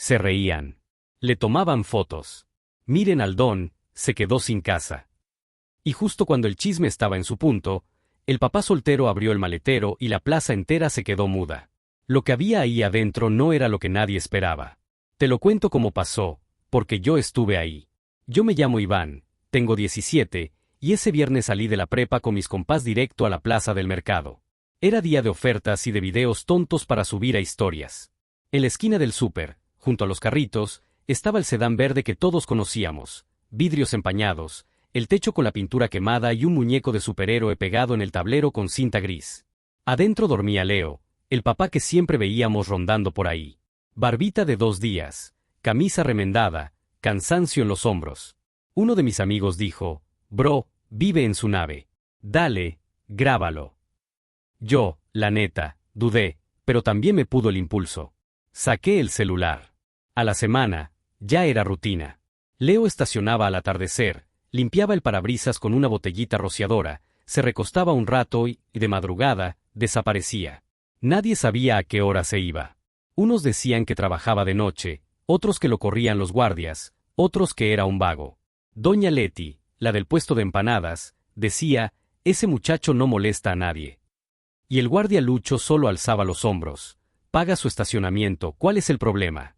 Se reían. Le tomaban fotos. Miren al don, se quedó sin casa. Y justo cuando el chisme estaba en su punto, el papá soltero abrió el maletero y la plaza entera se quedó muda. Lo que había ahí adentro no era lo que nadie esperaba. Te lo cuento como pasó, porque yo estuve ahí. Yo me llamo Iván, tengo 17, y ese viernes salí de la prepa con mis compás directo a la plaza del mercado. Era día de ofertas y de videos tontos para subir a historias. En la esquina del súper, junto a los carritos, estaba el sedán verde que todos conocíamos, vidrios empañados, el techo con la pintura quemada y un muñeco de superhéroe pegado en el tablero con cinta gris. Adentro dormía Leo, el papá que siempre veíamos rondando por ahí. Barbita de 2 días, camisa remendada, cansancio en los hombros. Uno de mis amigos dijo, «Bro, vive en su nave. Dale, grábalo». Yo, la neta, dudé, pero también me pudo el impulso. Saqué el celular. A la semana, ya era rutina. Leo estacionaba al atardecer, limpiaba el parabrisas con una botellita rociadora, se recostaba un rato y, de madrugada, desaparecía. Nadie sabía a qué hora se iba. Unos decían que trabajaba de noche, otros que lo corrían los guardias, otros que era un vago. Doña Leti, la del puesto de empanadas, decía, ese muchacho no molesta a nadie. Y el guardia Lucho solo alzaba los hombros. Paga su estacionamiento, ¿cuál es el problema?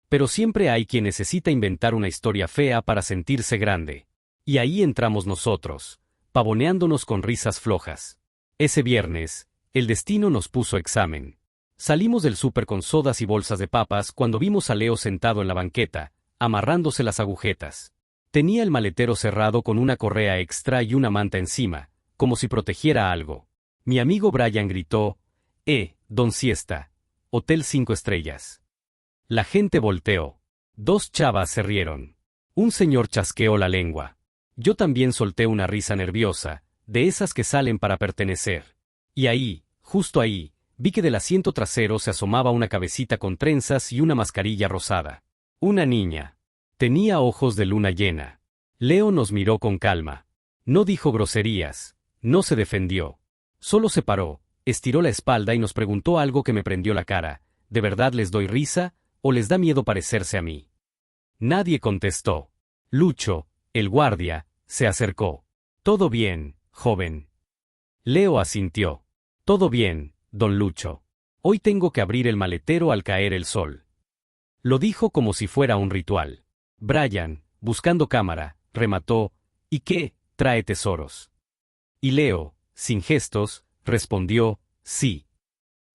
Pero siempre hay quien necesita inventar una historia fea para sentirse grande. Y ahí entramos nosotros, pavoneándonos con risas flojas. Ese viernes, el destino nos puso examen. Salimos del súper con sodas y bolsas de papas cuando vimos a Leo sentado en la banqueta, amarrándose las agujetas. Tenía el maletero cerrado con una correa extra y una manta encima, como si protegiera algo. Mi amigo Brian gritó, don Siesta, Hotel 5 estrellas. La gente volteó. 2 chavas se rieron. Un señor chasqueó la lengua. Yo también solté una risa nerviosa, de esas que salen para pertenecer. Y ahí, justo ahí, vi que del asiento trasero se asomaba una cabecita con trenzas y una mascarilla rosada. Una niña. Tenía ojos de luna llena. Leo nos miró con calma. No dijo groserías, no se defendió. Solo se paró, estiró la espalda y nos preguntó algo que me prendió la cara. ¿De verdad les doy risa, o les da miedo parecerse a mí? Nadie contestó. Lucho, el guardia, se acercó. «Todo bien, joven». Leo asintió. «Todo bien, don Lucho. Hoy tengo que abrir el maletero al caer el sol». Lo dijo como si fuera un ritual. Brian, buscando cámara, remató, «¿Y qué? Trae tesoros». Y Leo, sin gestos, respondió, «Sí».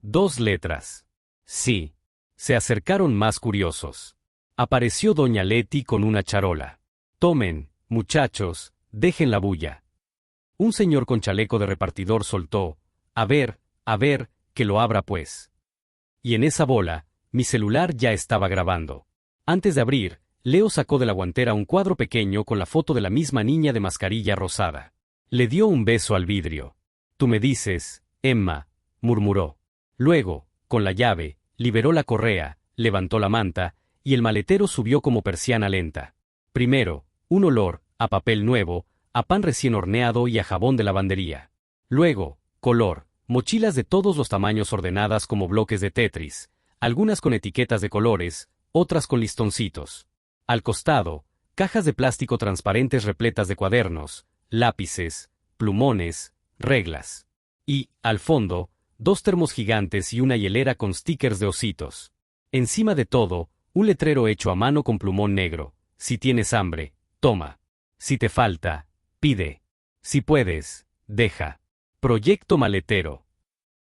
2 letras. Sí. Se acercaron más curiosos. Apareció doña Leti con una charola. «Tomen, muchachos, dejen la bulla». Un señor con chaleco de repartidor soltó, a ver, que lo abra pues». Y en esa bola, mi celular ya estaba grabando. Antes de abrir, Leo sacó de la guantera un cuadro pequeño con la foto de la misma niña de mascarilla rosada. Le dio un beso al vidrio. «Tú me dices, Emma», murmuró. Luego, con la llave, liberó la correa, levantó la manta, y el maletero subió como persiana lenta. Primero, un olor, a papel nuevo, a pan recién horneado y a jabón de lavandería. Luego, color, mochilas de todos los tamaños ordenadas como bloques de Tetris, algunas con etiquetas de colores, otras con listoncitos. Al costado, cajas de plástico transparentes repletas de cuadernos, lápices, plumones, reglas. Y, al fondo, 2 termos gigantes y una hielera con stickers de ositos. Encima de todo, un letrero hecho a mano con plumón negro. Si tienes hambre, toma. Si te falta, pide. Si puedes, deja. Proyecto maletero.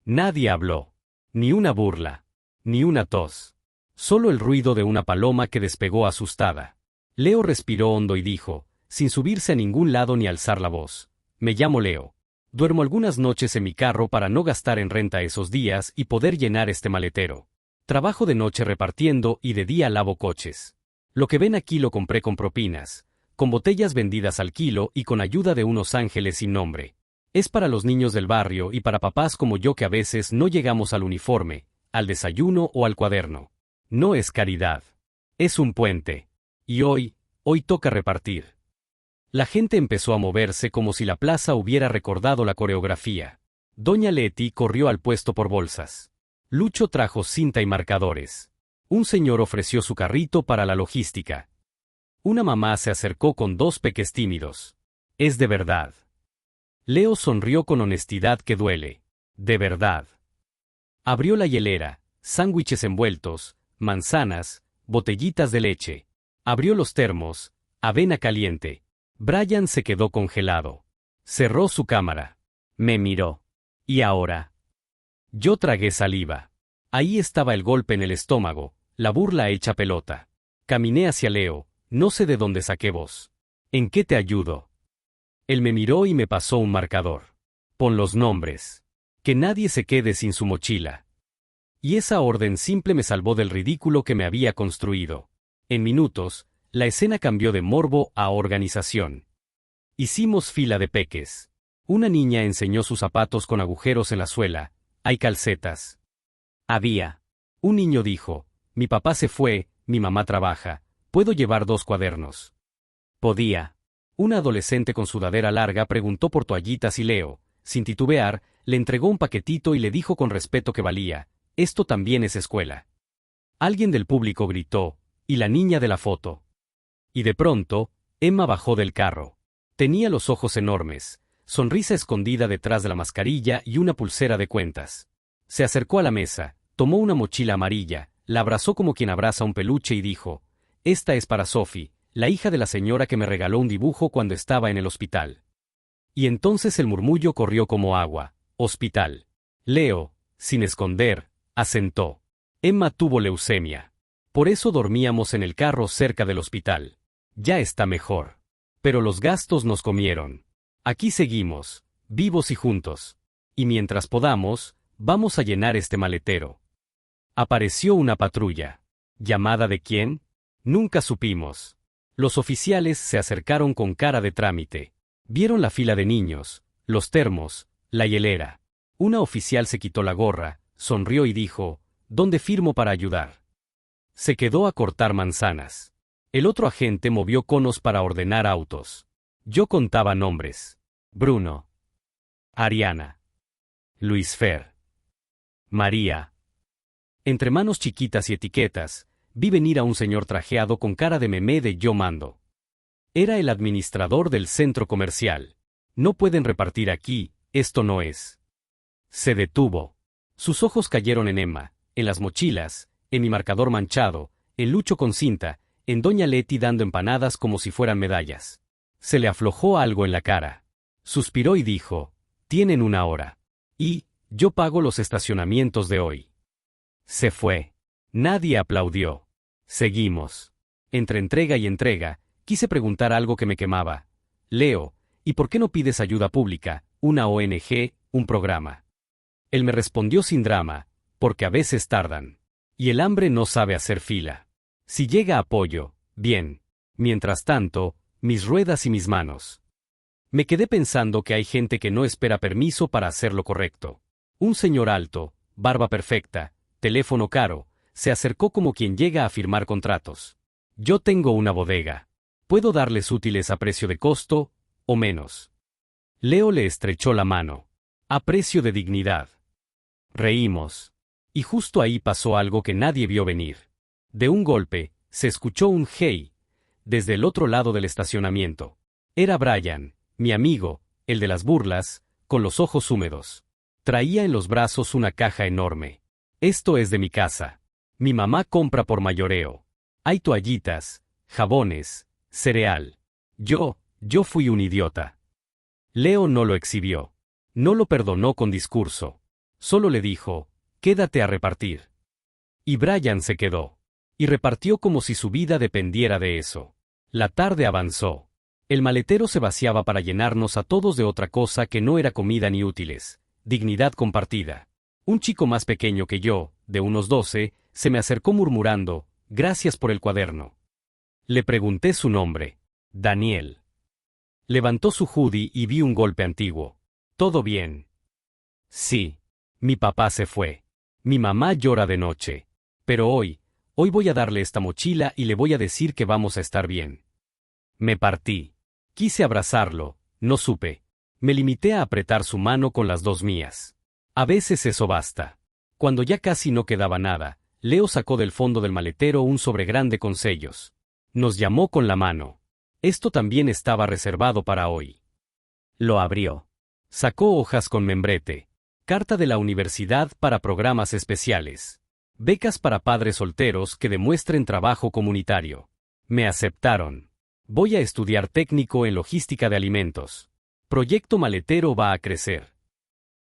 Nadie habló. Ni una burla. Ni una tos. Solo el ruido de una paloma que despegó asustada. Leo respiró hondo y dijo, sin subirse a ningún lado ni alzar la voz: «Me llamo Leo. Duermo algunas noches en mi carro para no gastar en renta esos días y poder llenar este maletero. Trabajo de noche repartiendo y de día lavo coches. Lo que ven aquí lo compré con propinas, con botellas vendidas al kilo y con ayuda de unos ángeles sin nombre. Es para los niños del barrio y para papás como yo que a veces no llegamos al uniforme, al desayuno o al cuaderno. No es caridad. Es un puente. Y hoy toca repartir». La gente empezó a moverse como si la plaza hubiera recordado la coreografía. Doña Leti corrió al puesto por bolsas. Lucho trajo cinta y marcadores. Un señor ofreció su carrito para la logística. Una mamá se acercó con 2 peques tímidos. Es de verdad. Leo sonrió con honestidad que duele. De verdad. Abrió la hielera, sándwiches envueltos, manzanas, botellitas de leche. Abrió los termos, avena caliente. Brian se quedó congelado. Cerró su cámara. Me miró. ¿Y ahora? Yo tragué saliva. Ahí estaba el golpe en el estómago, la burla hecha pelota. Caminé hacia Leo, no sé de dónde saqué voz. ¿En qué te ayudo? Él me miró y me pasó un marcador. Pon los nombres. Que nadie se quede sin su mochila. Y esa orden simple me salvó del ridículo que me había construido. En minutos, la escena cambió de morbo a organización. Hicimos fila de peques. Una niña enseñó sus zapatos con agujeros en la suela. Hay calcetas. Había. Un niño dijo, mi papá se fue, mi mamá trabaja, ¿puedo llevar 2 cuadernos? Podía. Una adolescente con sudadera larga preguntó por toallitas y Leo, sin titubear, le entregó un paquetito y le dijo con respeto que valía, esto también es escuela. Alguien del público gritó, ¿y la niña de la foto? Y de pronto, Emma bajó del carro. Tenía los ojos enormes, sonrisa escondida detrás de la mascarilla y una pulsera de cuentas. Se acercó a la mesa, tomó una mochila amarilla, la abrazó como quien abraza un peluche y dijo, esta es para Sophie, la hija de la señora que me regaló un dibujo cuando estaba en el hospital. Y entonces el murmullo corrió como agua. Hospital. Leo, sin esconder, asentó. Emma tuvo leucemia. Por eso dormíamos en el carro cerca del hospital. Ya está mejor. Pero los gastos nos comieron. Aquí seguimos, vivos y juntos. Y mientras podamos, vamos a llenar este maletero. Apareció una patrulla. ¿Llamada de quién? Nunca supimos. Los oficiales se acercaron con cara de trámite. Vieron la fila de niños, los termos, la hielera. Una oficial se quitó la gorra, sonrió y dijo, ¿dónde firmo para ayudar? Se quedó a cortar manzanas. El otro agente movió conos para ordenar autos. Yo contaba nombres. Bruno. Ariana. Luis Fer. María. Entre manos chiquitas y etiquetas, vi venir a un señor trajeado con cara de memé de yo mando. Era el administrador del centro comercial. No pueden repartir aquí, esto no es. Se detuvo. Sus ojos cayeron en Emma, en las mochilas, en mi marcador manchado, en Lucho con cinta, en Doña Leti dando empanadas como si fueran medallas. Se le aflojó algo en la cara. Suspiró y dijo, tienen 1 hora. Y, yo pago los estacionamientos de hoy. Se fue. Nadie aplaudió. Seguimos. Entre entrega y entrega, quise preguntar algo que me quemaba. Leo, ¿y por qué no pides ayuda pública, una ONG, un programa? Él me respondió sin drama, porque a veces tardan. Y el hambre no sabe hacer fila. Si llega apoyo, bien. Mientras tanto, mis ruedas y mis manos. Me quedé pensando que hay gente que no espera permiso para hacer lo correcto. Un señor alto, barba perfecta, teléfono caro, se acercó como quien llega a firmar contratos. Yo tengo una bodega. Puedo darles útiles a precio de costo, o menos. Leo le estrechó la mano. A precio de dignidad. Reímos. Y justo ahí pasó algo que nadie vio venir. De un golpe, se escuchó un hey, desde el otro lado del estacionamiento. Era Brian, mi amigo, el de las burlas, con los ojos húmedos. Traía en los brazos una caja enorme. Esto es de mi casa. Mi mamá compra por mayoreo. Hay toallitas, jabones, cereal. Yo fui un idiota. Leo no lo exhibió. No lo perdonó con discurso. Solo le dijo, quédate a repartir. Y Brian se quedó. Y repartió como si su vida dependiera de eso. La tarde avanzó. El maletero se vaciaba para llenarnos a todos de otra cosa que no era comida ni útiles. Dignidad compartida. Un chico más pequeño que yo, de unos 12, se me acercó murmurando, gracias por el cuaderno. Le pregunté su nombre. Daniel. Levantó su hoodie y vi un golpe antiguo. ¿Todo bien? Sí. Mi papá se fue. Mi mamá llora de noche. Pero hoy voy a darle esta mochila y le voy a decir que vamos a estar bien. Me partí. Quise abrazarlo, no supe. Me limité a apretar su mano con las 2 mías. A veces eso basta. Cuando ya casi no quedaba nada, Leo sacó del fondo del maletero un sobre grande con sellos. Nos llamó con la mano. Esto también estaba reservado para hoy. Lo abrió. Sacó hojas con membrete. Carta de la universidad para programas especiales. Becas para padres solteros que demuestren trabajo comunitario. Me aceptaron. Voy a estudiar técnico en logística de alimentos. Proyecto maletero va a crecer.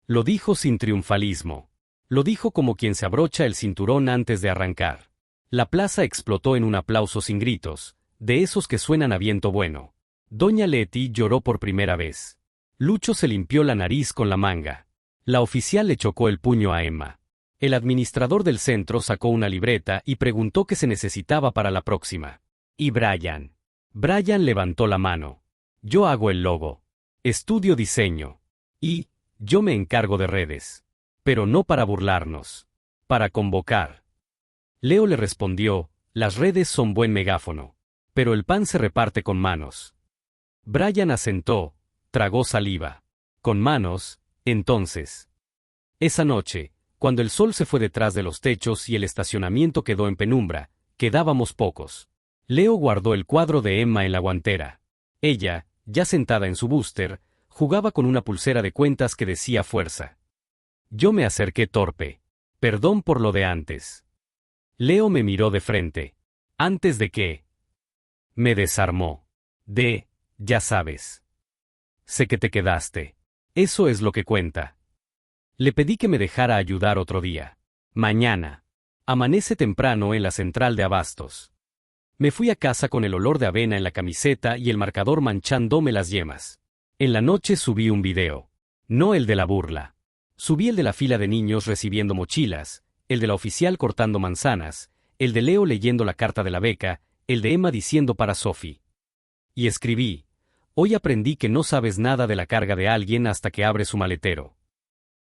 Lo dijo sin triunfalismo. Lo dijo como quien se abrocha el cinturón antes de arrancar. La plaza explotó en un aplauso sin gritos, de esos que suenan a viento bueno. Doña Leti lloró por primera vez. Lucho se limpió la nariz con la manga. La oficial le chocó el puño a Emma. El administrador del centro sacó una libreta y preguntó qué se necesitaba para la próxima. ¿Y Brian? Brian levantó la mano. Yo hago el logo. Estudio diseño. Y yo me encargo de redes. Pero no para burlarnos. Para convocar. Leo le respondió, las redes son buen megáfono. Pero el pan se reparte con manos. Brian asentó, tragó saliva. Con manos, entonces. Esa noche, cuando el sol se fue detrás de los techos y el estacionamiento quedó en penumbra, quedábamos pocos. Leo guardó el cuadro de Emma en la guantera. Ella, ya sentada en su búster, jugaba con una pulsera de cuentas que decía fuerza. Yo me acerqué torpe. Perdón por lo de antes. Leo me miró de frente. ¿Antes de qué? Me desarmó. Ya sabes. Sé que te quedaste. Eso es lo que cuenta. Le pedí que me dejara ayudar otro día. Mañana. Amanece temprano en la central de abastos. Me fui a casa con el olor de avena en la camiseta y el marcador manchándome las yemas. En la noche subí un video. No el de la burla. Subí el de la fila de niños recibiendo mochilas, el de la oficial cortando manzanas, el de Leo leyendo la carta de la beca, el de Emma diciendo para Sophie. Y escribí, hoy aprendí que no sabes nada de la carga de alguien hasta que abre su maletero.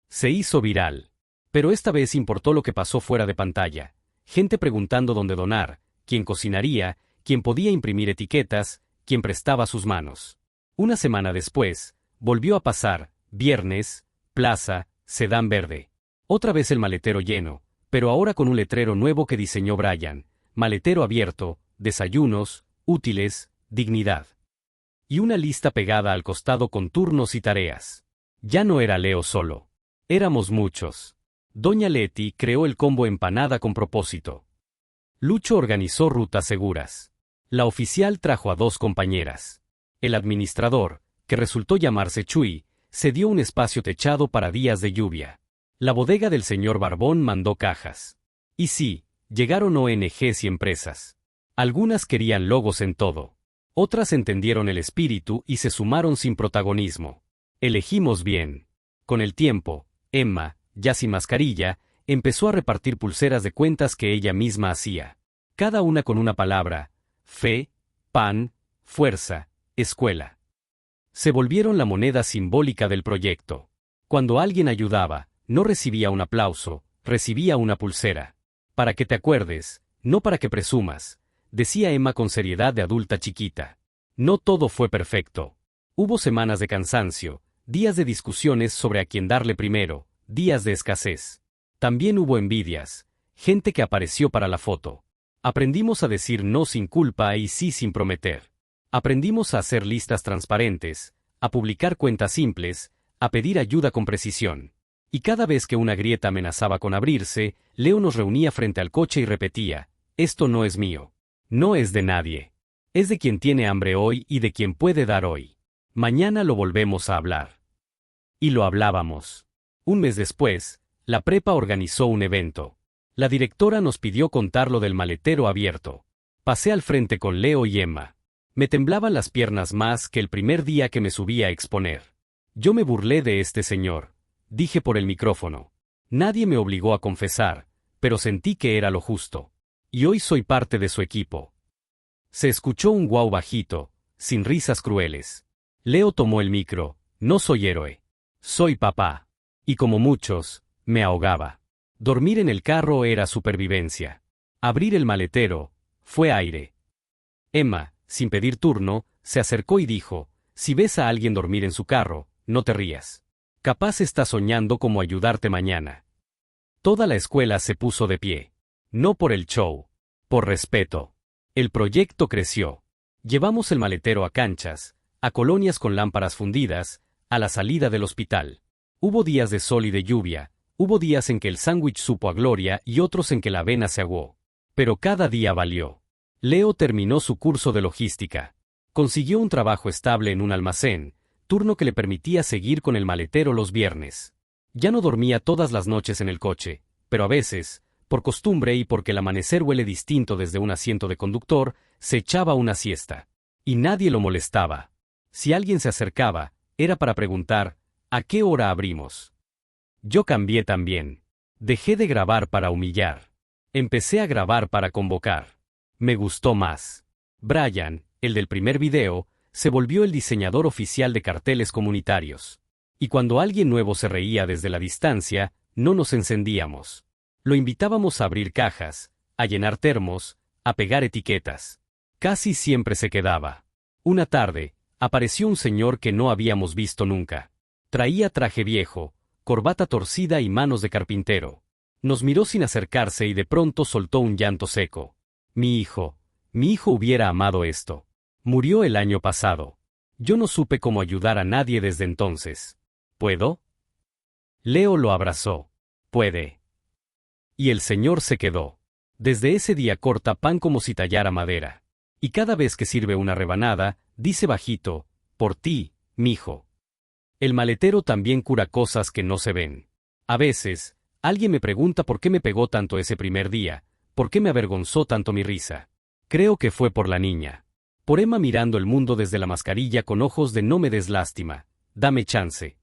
Se hizo viral. Pero esta vez importó lo que pasó fuera de pantalla. Gente preguntando dónde donar, quién cocinaría, quién podía imprimir etiquetas, quién prestaba sus manos. Una semana después, volvió a pasar, viernes, plaza, sedán verde. Otra vez el maletero lleno, pero ahora con un letrero nuevo que diseñó Brian. Maletero abierto, desayunos, útiles, dignidad. Y una lista pegada al costado con turnos y tareas. Ya no era Leo solo. Éramos muchos. Doña Leti creó el combo empanada con propósito. Lucho organizó rutas seguras. La oficial trajo a 2 compañeras. El administrador, que resultó llamarse Chuy, cedió un espacio techado para días de lluvia. La bodega del señor Barbón mandó cajas. Y sí, llegaron ONGs y empresas. Algunas querían logos en todo. Otras entendieron el espíritu y se sumaron sin protagonismo. Elegimos bien. Con el tiempo, Emma, ya sin mascarilla, empezó a repartir pulseras de cuentas que ella misma hacía. Cada una con una palabra: fe, pan, fuerza, escuela. Se volvieron la moneda simbólica del proyecto. Cuando alguien ayudaba, no recibía un aplauso, recibía una pulsera. Para que te acuerdes, no para que presumas, decía Emma con seriedad de adulta chiquita. No todo fue perfecto. Hubo semanas de cansancio, días de discusiones sobre a quién darle primero, días de escasez. También hubo envidias, gente que apareció para la foto. Aprendimos a decir no sin culpa y sí sin prometer. Aprendimos a hacer listas transparentes, a publicar cuentas simples, a pedir ayuda con precisión. Y cada vez que una grieta amenazaba con abrirse, Leo nos reunía frente al coche y repetía: esto no es mío. No es de nadie. Es de quien tiene hambre hoy y de quien puede dar hoy. Mañana lo volvemos a hablar. Y lo hablábamos. Un mes después, la prepa organizó un evento. La directora nos pidió contar lo del maletero abierto. Pasé al frente con Leo y Emma. Me temblaban las piernas más que el primer día que me subí a exponer. Yo me burlé de este señor, dije por el micrófono. Nadie me obligó a confesar, pero sentí que era lo justo. Y hoy soy parte de su equipo. Se escuchó un guau bajito, sin risas crueles. Leo tomó el micro: no soy héroe. Soy papá. Y como muchos, me ahogaba. Dormir en el carro era supervivencia. Abrir el maletero fue aire. Emma, sin pedir turno, se acercó y dijo: si ves a alguien dormir en su carro, no te rías. Capaz está soñando cómo ayudarte mañana. Toda la escuela se puso de pie. No por el show. Por respeto. El proyecto creció. Llevamos el maletero a canchas, a colonias con lámparas fundidas, a la salida del hospital. Hubo días de sol y de lluvia, hubo días en que el sándwich supo a gloria y otros en que la avena se aguó. Pero cada día valió. Leo terminó su curso de logística. Consiguió un trabajo estable en un almacén, turno que le permitía seguir con el maletero los viernes. Ya no dormía todas las noches en el coche, pero a veces, por costumbre y porque el amanecer huele distinto desde un asiento de conductor, se echaba una siesta. Y nadie lo molestaba. Si alguien se acercaba, era para preguntar, ¿a qué hora abrimos? Yo cambié también. Dejé de grabar para humillar. Empecé a grabar para convocar. Me gustó más. Brian, el del primer video, se volvió el diseñador oficial de carteles comunitarios. Y cuando alguien nuevo se reía desde la distancia, no nos encendíamos. Lo invitábamos a abrir cajas, a llenar termos, a pegar etiquetas. Casi siempre se quedaba. Una tarde, apareció un señor que no habíamos visto nunca. Traía traje viejo, corbata torcida y manos de carpintero. Nos miró sin acercarse y de pronto soltó un llanto seco. Mi hijo hubiera amado esto. Murió el año pasado. Yo no supe cómo ayudar a nadie desde entonces. ¿Puedo? Leo lo abrazó. Puede. Y el señor se quedó. Desde ese día corta pan como si tallara madera. Y cada vez que sirve una rebanada, dice bajito, por ti, mijo. El maletero también cura cosas que no se ven. A veces, alguien me pregunta por qué me pegó tanto ese primer día, por qué me avergonzó tanto mi risa. Creo que fue por la niña. Por Emma mirando el mundo desde la mascarilla con ojos de no me des lástima, dame chance.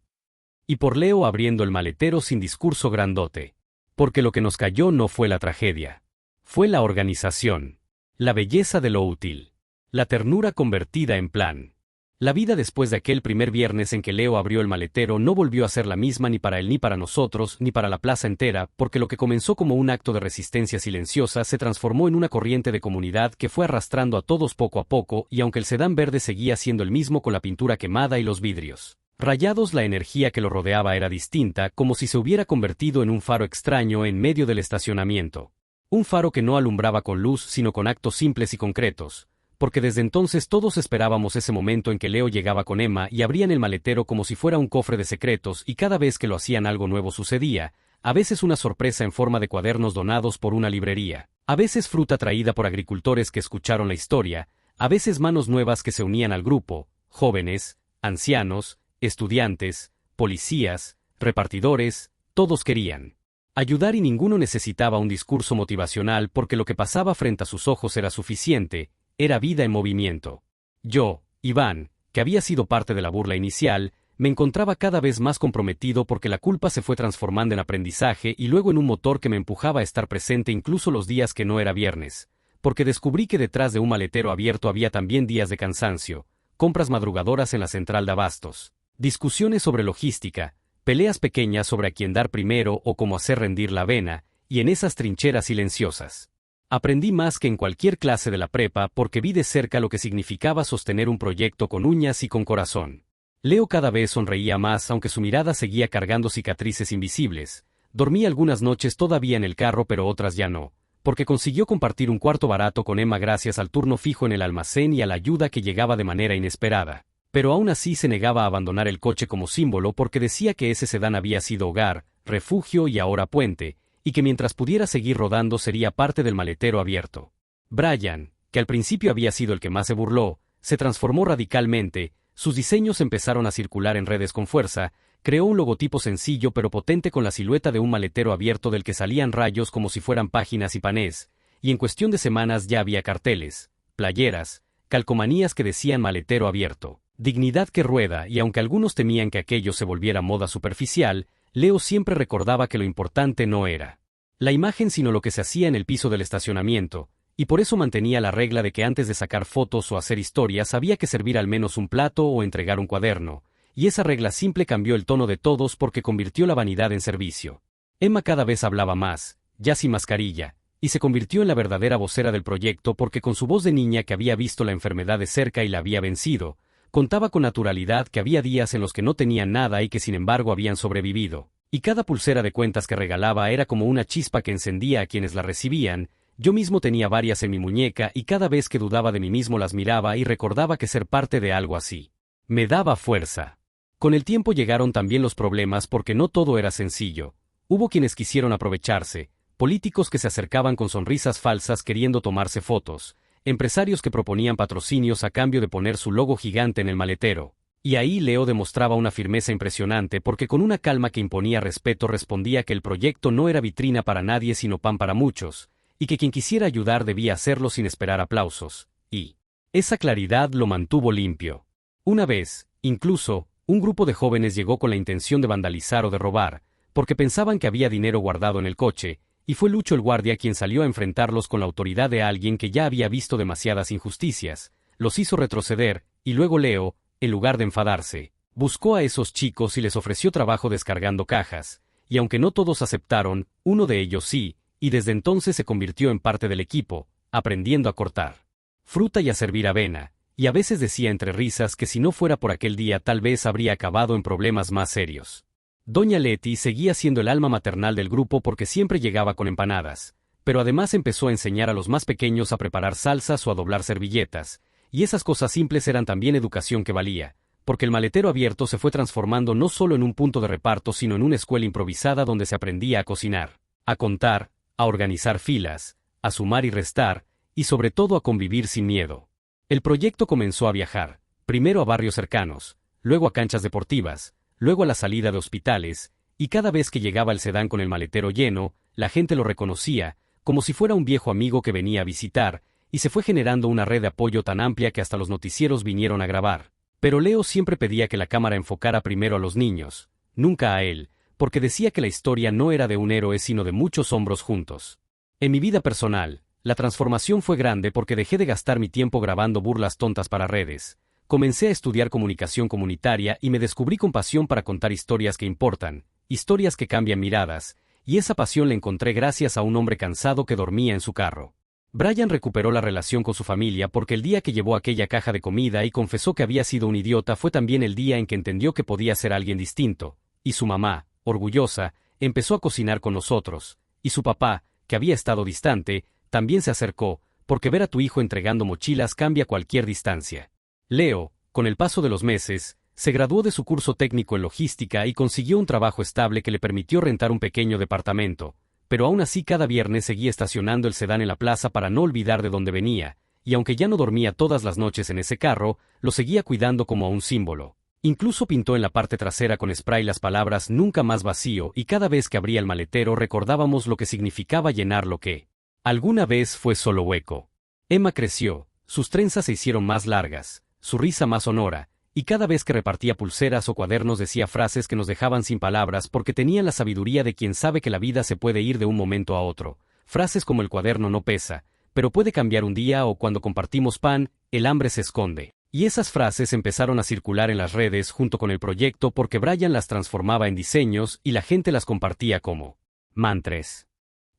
Y por Leo abriendo el maletero sin discurso grandote. Porque lo que nos cayó no fue la tragedia. Fue la organización. La belleza de lo útil. La ternura convertida en plan. La vida después de aquel primer viernes en que Leo abrió el maletero no volvió a ser la misma ni para él ni para nosotros, ni para la plaza entera, porque lo que comenzó como un acto de resistencia silenciosa se transformó en una corriente de comunidad que fue arrastrando a todos poco a poco y aunque el sedán verde seguía siendo el mismo con la pintura quemada y los vidrios rayados, la energía que lo rodeaba era distinta, como si se hubiera convertido en un faro extraño en medio del estacionamiento. Un faro que no alumbraba con luz sino con actos simples y concretos. Porque desde entonces todos esperábamos ese momento en que Leo llegaba con Emma y abrían el maletero como si fuera un cofre de secretos y cada vez que lo hacían algo nuevo sucedía, a veces una sorpresa en forma de cuadernos donados por una librería, a veces fruta traída por agricultores que escucharon la historia, a veces manos nuevas que se unían al grupo, jóvenes, ancianos, estudiantes, policías, repartidores, todos querían ayudar y ninguno necesitaba un discurso motivacional porque lo que pasaba frente a sus ojos era suficiente. Era vida en movimiento. Yo, Iván, que había sido parte de la burla inicial, me encontraba cada vez más comprometido porque la culpa se fue transformando en aprendizaje y luego en un motor que me empujaba a estar presente incluso los días que no era viernes, porque descubrí que detrás de un maletero abierto había también días de cansancio, compras madrugadoras en la central de abastos, discusiones sobre logística, peleas pequeñas sobre a quién dar primero o cómo hacer rendir la avena, y en esas trincheras silenciosas. Aprendí más que en cualquier clase de la prepa porque vi de cerca lo que significaba sostener un proyecto con uñas y con corazón. Leo cada vez sonreía más aunque su mirada seguía cargando cicatrices invisibles. Dormí algunas noches todavía en el carro pero otras ya no, porque consiguió compartir un cuarto barato con Emma gracias al turno fijo en el almacén y a la ayuda que llegaba de manera inesperada. Pero aún así se negaba a abandonar el coche como símbolo porque decía que ese sedán había sido hogar, refugio y ahora puente, y que mientras pudiera seguir rodando sería parte del maletero abierto. Brian, que al principio había sido el que más se burló, se transformó radicalmente, sus diseños empezaron a circular en redes con fuerza, creó un logotipo sencillo pero potente con la silueta de un maletero abierto del que salían rayos como si fueran páginas y panés, y en cuestión de semanas ya había carteles, playeras, calcomanías que decían maletero abierto, dignidad que rueda y aunque algunos temían que aquello se volviera moda superficial, Leo siempre recordaba que lo importante no era la imagen sino lo que se hacía en el piso del estacionamiento, y por eso mantenía la regla de que antes de sacar fotos o hacer historias había que servir al menos un plato o entregar un cuaderno, y esa regla simple cambió el tono de todos porque convirtió la vanidad en servicio. Emma cada vez hablaba más, ya sin mascarilla, y se convirtió en la verdadera vocera del proyecto porque con su voz de niña que había visto la enfermedad de cerca y la había vencido, contaba con naturalidad que había días en los que no tenían nada y que sin embargo habían sobrevivido. Y cada pulsera de cuentas que regalaba era como una chispa que encendía a quienes la recibían. Yo mismo tenía varias en mi muñeca y cada vez que dudaba de mí mismo las miraba y recordaba que ser parte de algo así me daba fuerza. Con el tiempo llegaron también los problemas porque no todo era sencillo. Hubo quienes quisieron aprovecharse, políticos que se acercaban con sonrisas falsas queriendo tomarse fotos, empresarios que proponían patrocinios a cambio de poner su logo gigante en el maletero. Y ahí Leo demostraba una firmeza impresionante porque con una calma que imponía respeto respondía que el proyecto no era vitrina para nadie sino pan para muchos, y que quien quisiera ayudar debía hacerlo sin esperar aplausos, y esa claridad lo mantuvo limpio. Una vez, incluso, un grupo de jóvenes llegó con la intención de vandalizar o de robar, porque pensaban que había dinero guardado en el coche, y fue Lucho el guardia quien salió a enfrentarlos con la autoridad de alguien que ya había visto demasiadas injusticias, los hizo retroceder, y luego Leo, en lugar de enfadarse, buscó a esos chicos y les ofreció trabajo descargando cajas, y aunque no todos aceptaron, uno de ellos sí, y desde entonces se convirtió en parte del equipo, aprendiendo a cortar fruta y a servir avena, y a veces decía entre risas que si no fuera por aquel día tal vez habría acabado en problemas más serios. Doña Leti seguía siendo el alma maternal del grupo porque siempre llegaba con empanadas, pero además empezó a enseñar a los más pequeños a preparar salsas o a doblar servilletas, y esas cosas simples eran también educación que valía, porque el maletero abierto se fue transformando no solo en un punto de reparto sino en una escuela improvisada donde se aprendía a cocinar, a contar, a organizar filas, a sumar y restar, y sobre todo a convivir sin miedo. El proyecto comenzó a viajar, primero a barrios cercanos, luego a canchas deportivas, luego a la salida de hospitales, y cada vez que llegaba el sedán con el maletero lleno, la gente lo reconocía, como si fuera un viejo amigo que venía a visitar, y se fue generando una red de apoyo tan amplia que hasta los noticieros vinieron a grabar. Pero Leo siempre pedía que la cámara enfocara primero a los niños, nunca a él, porque decía que la historia no era de un héroe sino de muchos hombros juntos. En mi vida personal, la transformación fue grande porque dejé de gastar mi tiempo grabando burlas tontas para redes. Comencé a estudiar comunicación comunitaria y me descubrí con pasión para contar historias que importan, historias que cambian miradas, y esa pasión la encontré gracias a un hombre cansado que dormía en su carro. Brian recuperó la relación con su familia porque el día que llevó aquella caja de comida y confesó que había sido un idiota fue también el día en que entendió que podía ser alguien distinto, y su mamá, orgullosa, empezó a cocinar con nosotros, y su papá, que había estado distante, también se acercó, porque ver a tu hijo entregando mochilas cambia cualquier distancia. Leo, con el paso de los meses, se graduó de su curso técnico en logística y consiguió un trabajo estable que le permitió rentar un pequeño departamento, pero aún así cada viernes seguía estacionando el sedán en la plaza para no olvidar de dónde venía, y aunque ya no dormía todas las noches en ese carro, lo seguía cuidando como a un símbolo. Incluso pintó en la parte trasera con spray las palabras "nunca más vacío" y cada vez que abría el maletero recordábamos lo que significaba llenar lo que alguna vez fue solo hueco. Emma creció, sus trenzas se hicieron más largas, su risa más sonora, y cada vez que repartía pulseras o cuadernos decía frases que nos dejaban sin palabras porque tenían la sabiduría de quien sabe que la vida se puede ir de un momento a otro. Frases como "el cuaderno no pesa, pero puede cambiar un día" o "cuando compartimos pan, el hambre se esconde". Y esas frases empezaron a circular en las redes junto con el proyecto porque Brian las transformaba en diseños y la gente las compartía como mantras.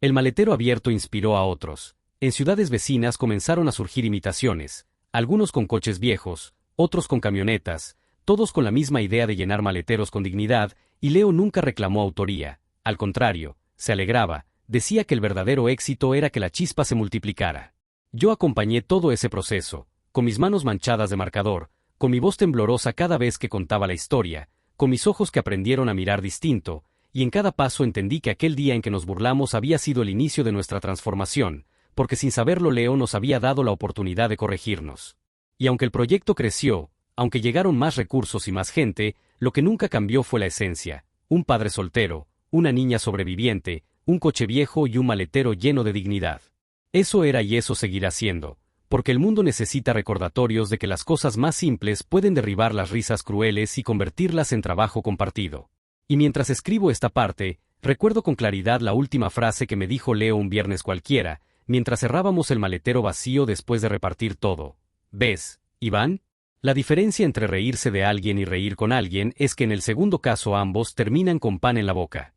El maletero abierto inspiró a otros. En ciudades vecinas comenzaron a surgir imitaciones, algunos con coches viejos, otros con camionetas, todos con la misma idea de llenar maleteros con dignidad, y Leo nunca reclamó autoría. Al contrario, se alegraba, decía que el verdadero éxito era que la chispa se multiplicara. Yo acompañé todo ese proceso, con mis manos manchadas de marcador, con mi voz temblorosa cada vez que contaba la historia, con mis ojos que aprendieron a mirar distinto, y en cada paso entendí que aquel día en que nos burlamos había sido el inicio de nuestra transformación, porque sin saberlo Leo nos había dado la oportunidad de corregirnos. Y aunque el proyecto creció, aunque llegaron más recursos y más gente, lo que nunca cambió fue la esencia: un padre soltero, una niña sobreviviente, un coche viejo y un maletero lleno de dignidad. Eso era y eso seguirá siendo, porque el mundo necesita recordatorios de que las cosas más simples pueden derribar las risas crueles y convertirlas en trabajo compartido. Y mientras escribo esta parte, recuerdo con claridad la última frase que me dijo Leo un viernes cualquiera, mientras cerrábamos el maletero vacío después de repartir todo. ¿Ves, Iván? La diferencia entre reírse de alguien y reír con alguien es que en el segundo caso ambos terminan con pan en la boca.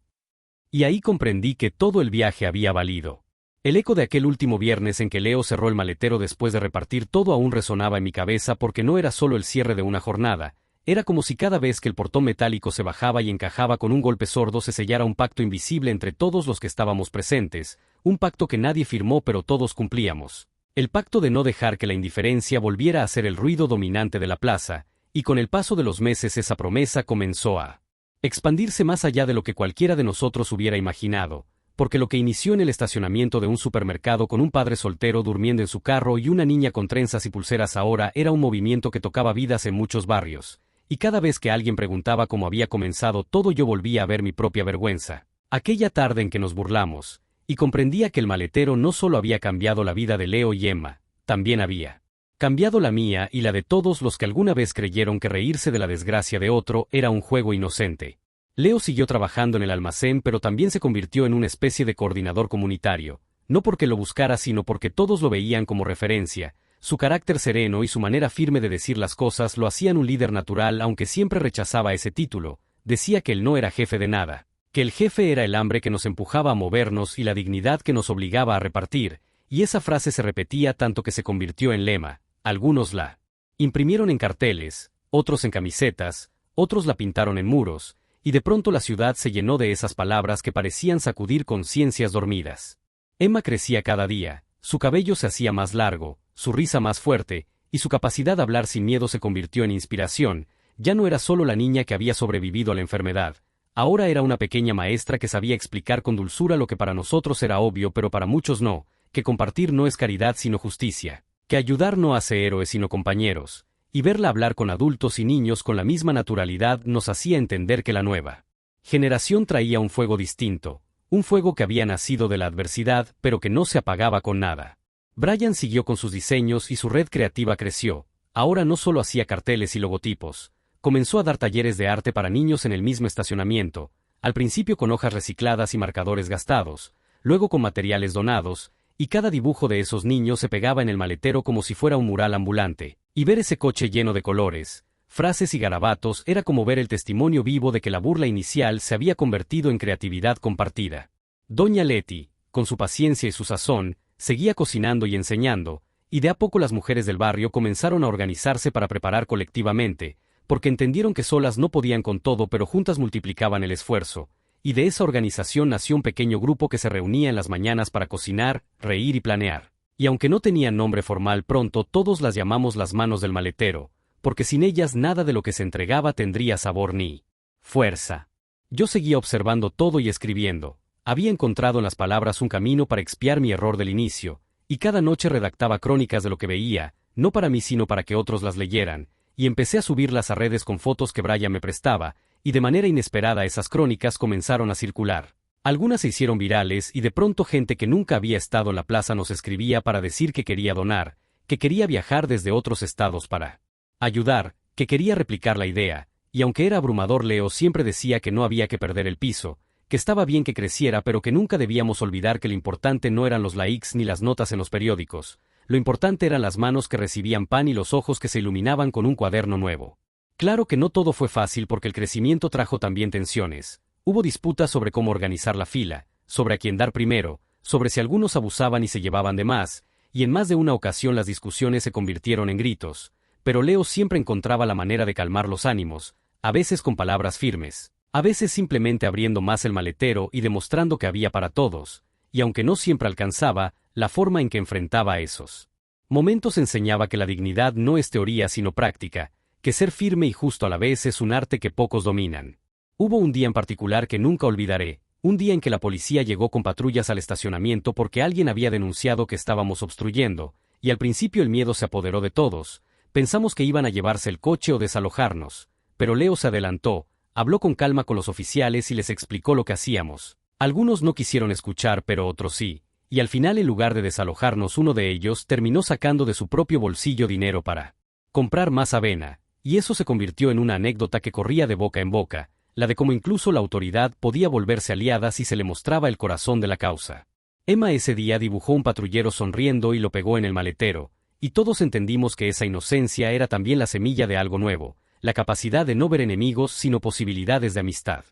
Y ahí comprendí que todo el viaje había valido. El eco de aquel último viernes en que Leo cerró el maletero después de repartir todo aún resonaba en mi cabeza porque no era solo el cierre de una jornada, Era como si cada vez que el portón metálico se bajaba y encajaba con un golpe sordo se sellara un pacto invisible entre todos los que estábamos presentes, un pacto que nadie firmó pero todos cumplíamos. El pacto de no dejar que la indiferencia volviera a ser el ruido dominante de la plaza, y con el paso de los meses esa promesa comenzó a expandirse más allá de lo que cualquiera de nosotros hubiera imaginado, porque lo que inició en el estacionamiento de un supermercado con un padre soltero durmiendo en su carro y una niña con trenzas y pulseras ahora era un movimiento que tocaba vidas en muchos barrios, y cada vez que alguien preguntaba cómo había comenzado todo yo volvía a ver mi propia vergüenza. Aquella tarde en que nos burlamos, y comprendía que el maletero no solo había cambiado la vida de Leo y Emma, también había cambiado la mía y la de todos los que alguna vez creyeron que reírse de la desgracia de otro era un juego inocente. Leo siguió trabajando en el almacén pero también se convirtió en una especie de coordinador comunitario, no porque lo buscara sino porque todos lo veían como referencia. Su carácter sereno y su manera firme de decir las cosas lo hacían un líder natural aunque siempre rechazaba ese título, decía que él no era jefe de nada, que el jefe era el hambre que nos empujaba a movernos y la dignidad que nos obligaba a repartir, y esa frase se repetía tanto que se convirtió en lema. Algunos la imprimieron en carteles, otros en camisetas, otros la pintaron en muros, y de pronto la ciudad se llenó de esas palabras que parecían sacudir conciencias dormidas. Emma crecía cada día, su cabello se hacía más largo, su risa más fuerte, y su capacidad de hablar sin miedo se convirtió en inspiración. Ya no era solo la niña que había sobrevivido a la enfermedad, ahora era una pequeña maestra que sabía explicar con dulzura lo que para nosotros era obvio pero para muchos no, que compartir no es caridad sino justicia, que ayudar no hace héroes sino compañeros, y verla hablar con adultos y niños con la misma naturalidad nos hacía entender que la nueva generación traía un fuego distinto, un fuego que había nacido de la adversidad pero que no se apagaba con nada. Brian siguió con sus diseños y su red creativa creció, ahora no solo hacía carteles y logotipos, comenzó a dar talleres de arte para niños en el mismo estacionamiento, al principio con hojas recicladas y marcadores gastados, luego con materiales donados, y cada dibujo de esos niños se pegaba en el maletero como si fuera un mural ambulante, y ver ese coche lleno de colores, frases y garabatos era como ver el testimonio vivo de que la burla inicial se había convertido en creatividad compartida. Doña Leti, con su paciencia y su sazón, seguía cocinando y enseñando, y de a poco las mujeres del barrio comenzaron a organizarse para preparar colectivamente, porque entendieron que solas no podían con todo pero juntas multiplicaban el esfuerzo, y de esa organización nació un pequeño grupo que se reunía en las mañanas para cocinar, reír y planear. Y aunque no tenían nombre formal pronto todos las llamamos las manos del maletero, porque sin ellas nada de lo que se entregaba tendría sabor ni fuerza. Yo seguía observando todo y escribiendo. Había encontrado en las palabras un camino para expiar mi error del inicio, y cada noche redactaba crónicas de lo que veía, no para mí sino para que otros las leyeran, y empecé a subirlas a redes con fotos que Brian me prestaba, y de manera inesperada esas crónicas comenzaron a circular. Algunas se hicieron virales y de pronto gente que nunca había estado en la plaza nos escribía para decir que quería donar, que quería viajar desde otros estados para ayudar, que quería replicar la idea, y aunque era abrumador Leo siempre decía que no había que perder el piso, que estaba bien que creciera pero que nunca debíamos olvidar que lo importante no eran los likes ni las notas en los periódicos, lo importante eran las manos que recibían pan y los ojos que se iluminaban con un cuaderno nuevo. Claro que no todo fue fácil porque el crecimiento trajo también tensiones. Hubo disputas sobre cómo organizar la fila, sobre a quién dar primero, sobre si algunos abusaban y se llevaban de más, y en más de una ocasión las discusiones se convirtieron en gritos, pero Leo siempre encontraba la manera de calmar los ánimos, a veces con palabras firmes, a veces simplemente abriendo más el maletero y demostrando que había para todos, y aunque no siempre alcanzaba, la forma en que enfrentaba a esos momentos enseñaba que la dignidad no es teoría sino práctica, que ser firme y justo a la vez es un arte que pocos dominan. Hubo un día en particular que nunca olvidaré, un día en que la policía llegó con patrullas al estacionamiento porque alguien había denunciado que estábamos obstruyendo, y al principio el miedo se apoderó de todos, pensamos que iban a llevarse el coche o desalojarnos, pero Leo se adelantó, habló con calma con los oficiales y les explicó lo que hacíamos. Algunos no quisieron escuchar pero otros sí, y al final en lugar de desalojarnos uno de ellos terminó sacando de su propio bolsillo dinero para comprar más avena, y eso se convirtió en una anécdota que corría de boca en boca, la de cómo incluso la autoridad podía volverse aliada si se le mostraba el corazón de la causa. Emma ese día dibujó un patrullero sonriendo y lo pegó en el maletero, y todos entendimos que esa inocencia era también la semilla de algo nuevo, la capacidad de no ver enemigos sino posibilidades de amistad.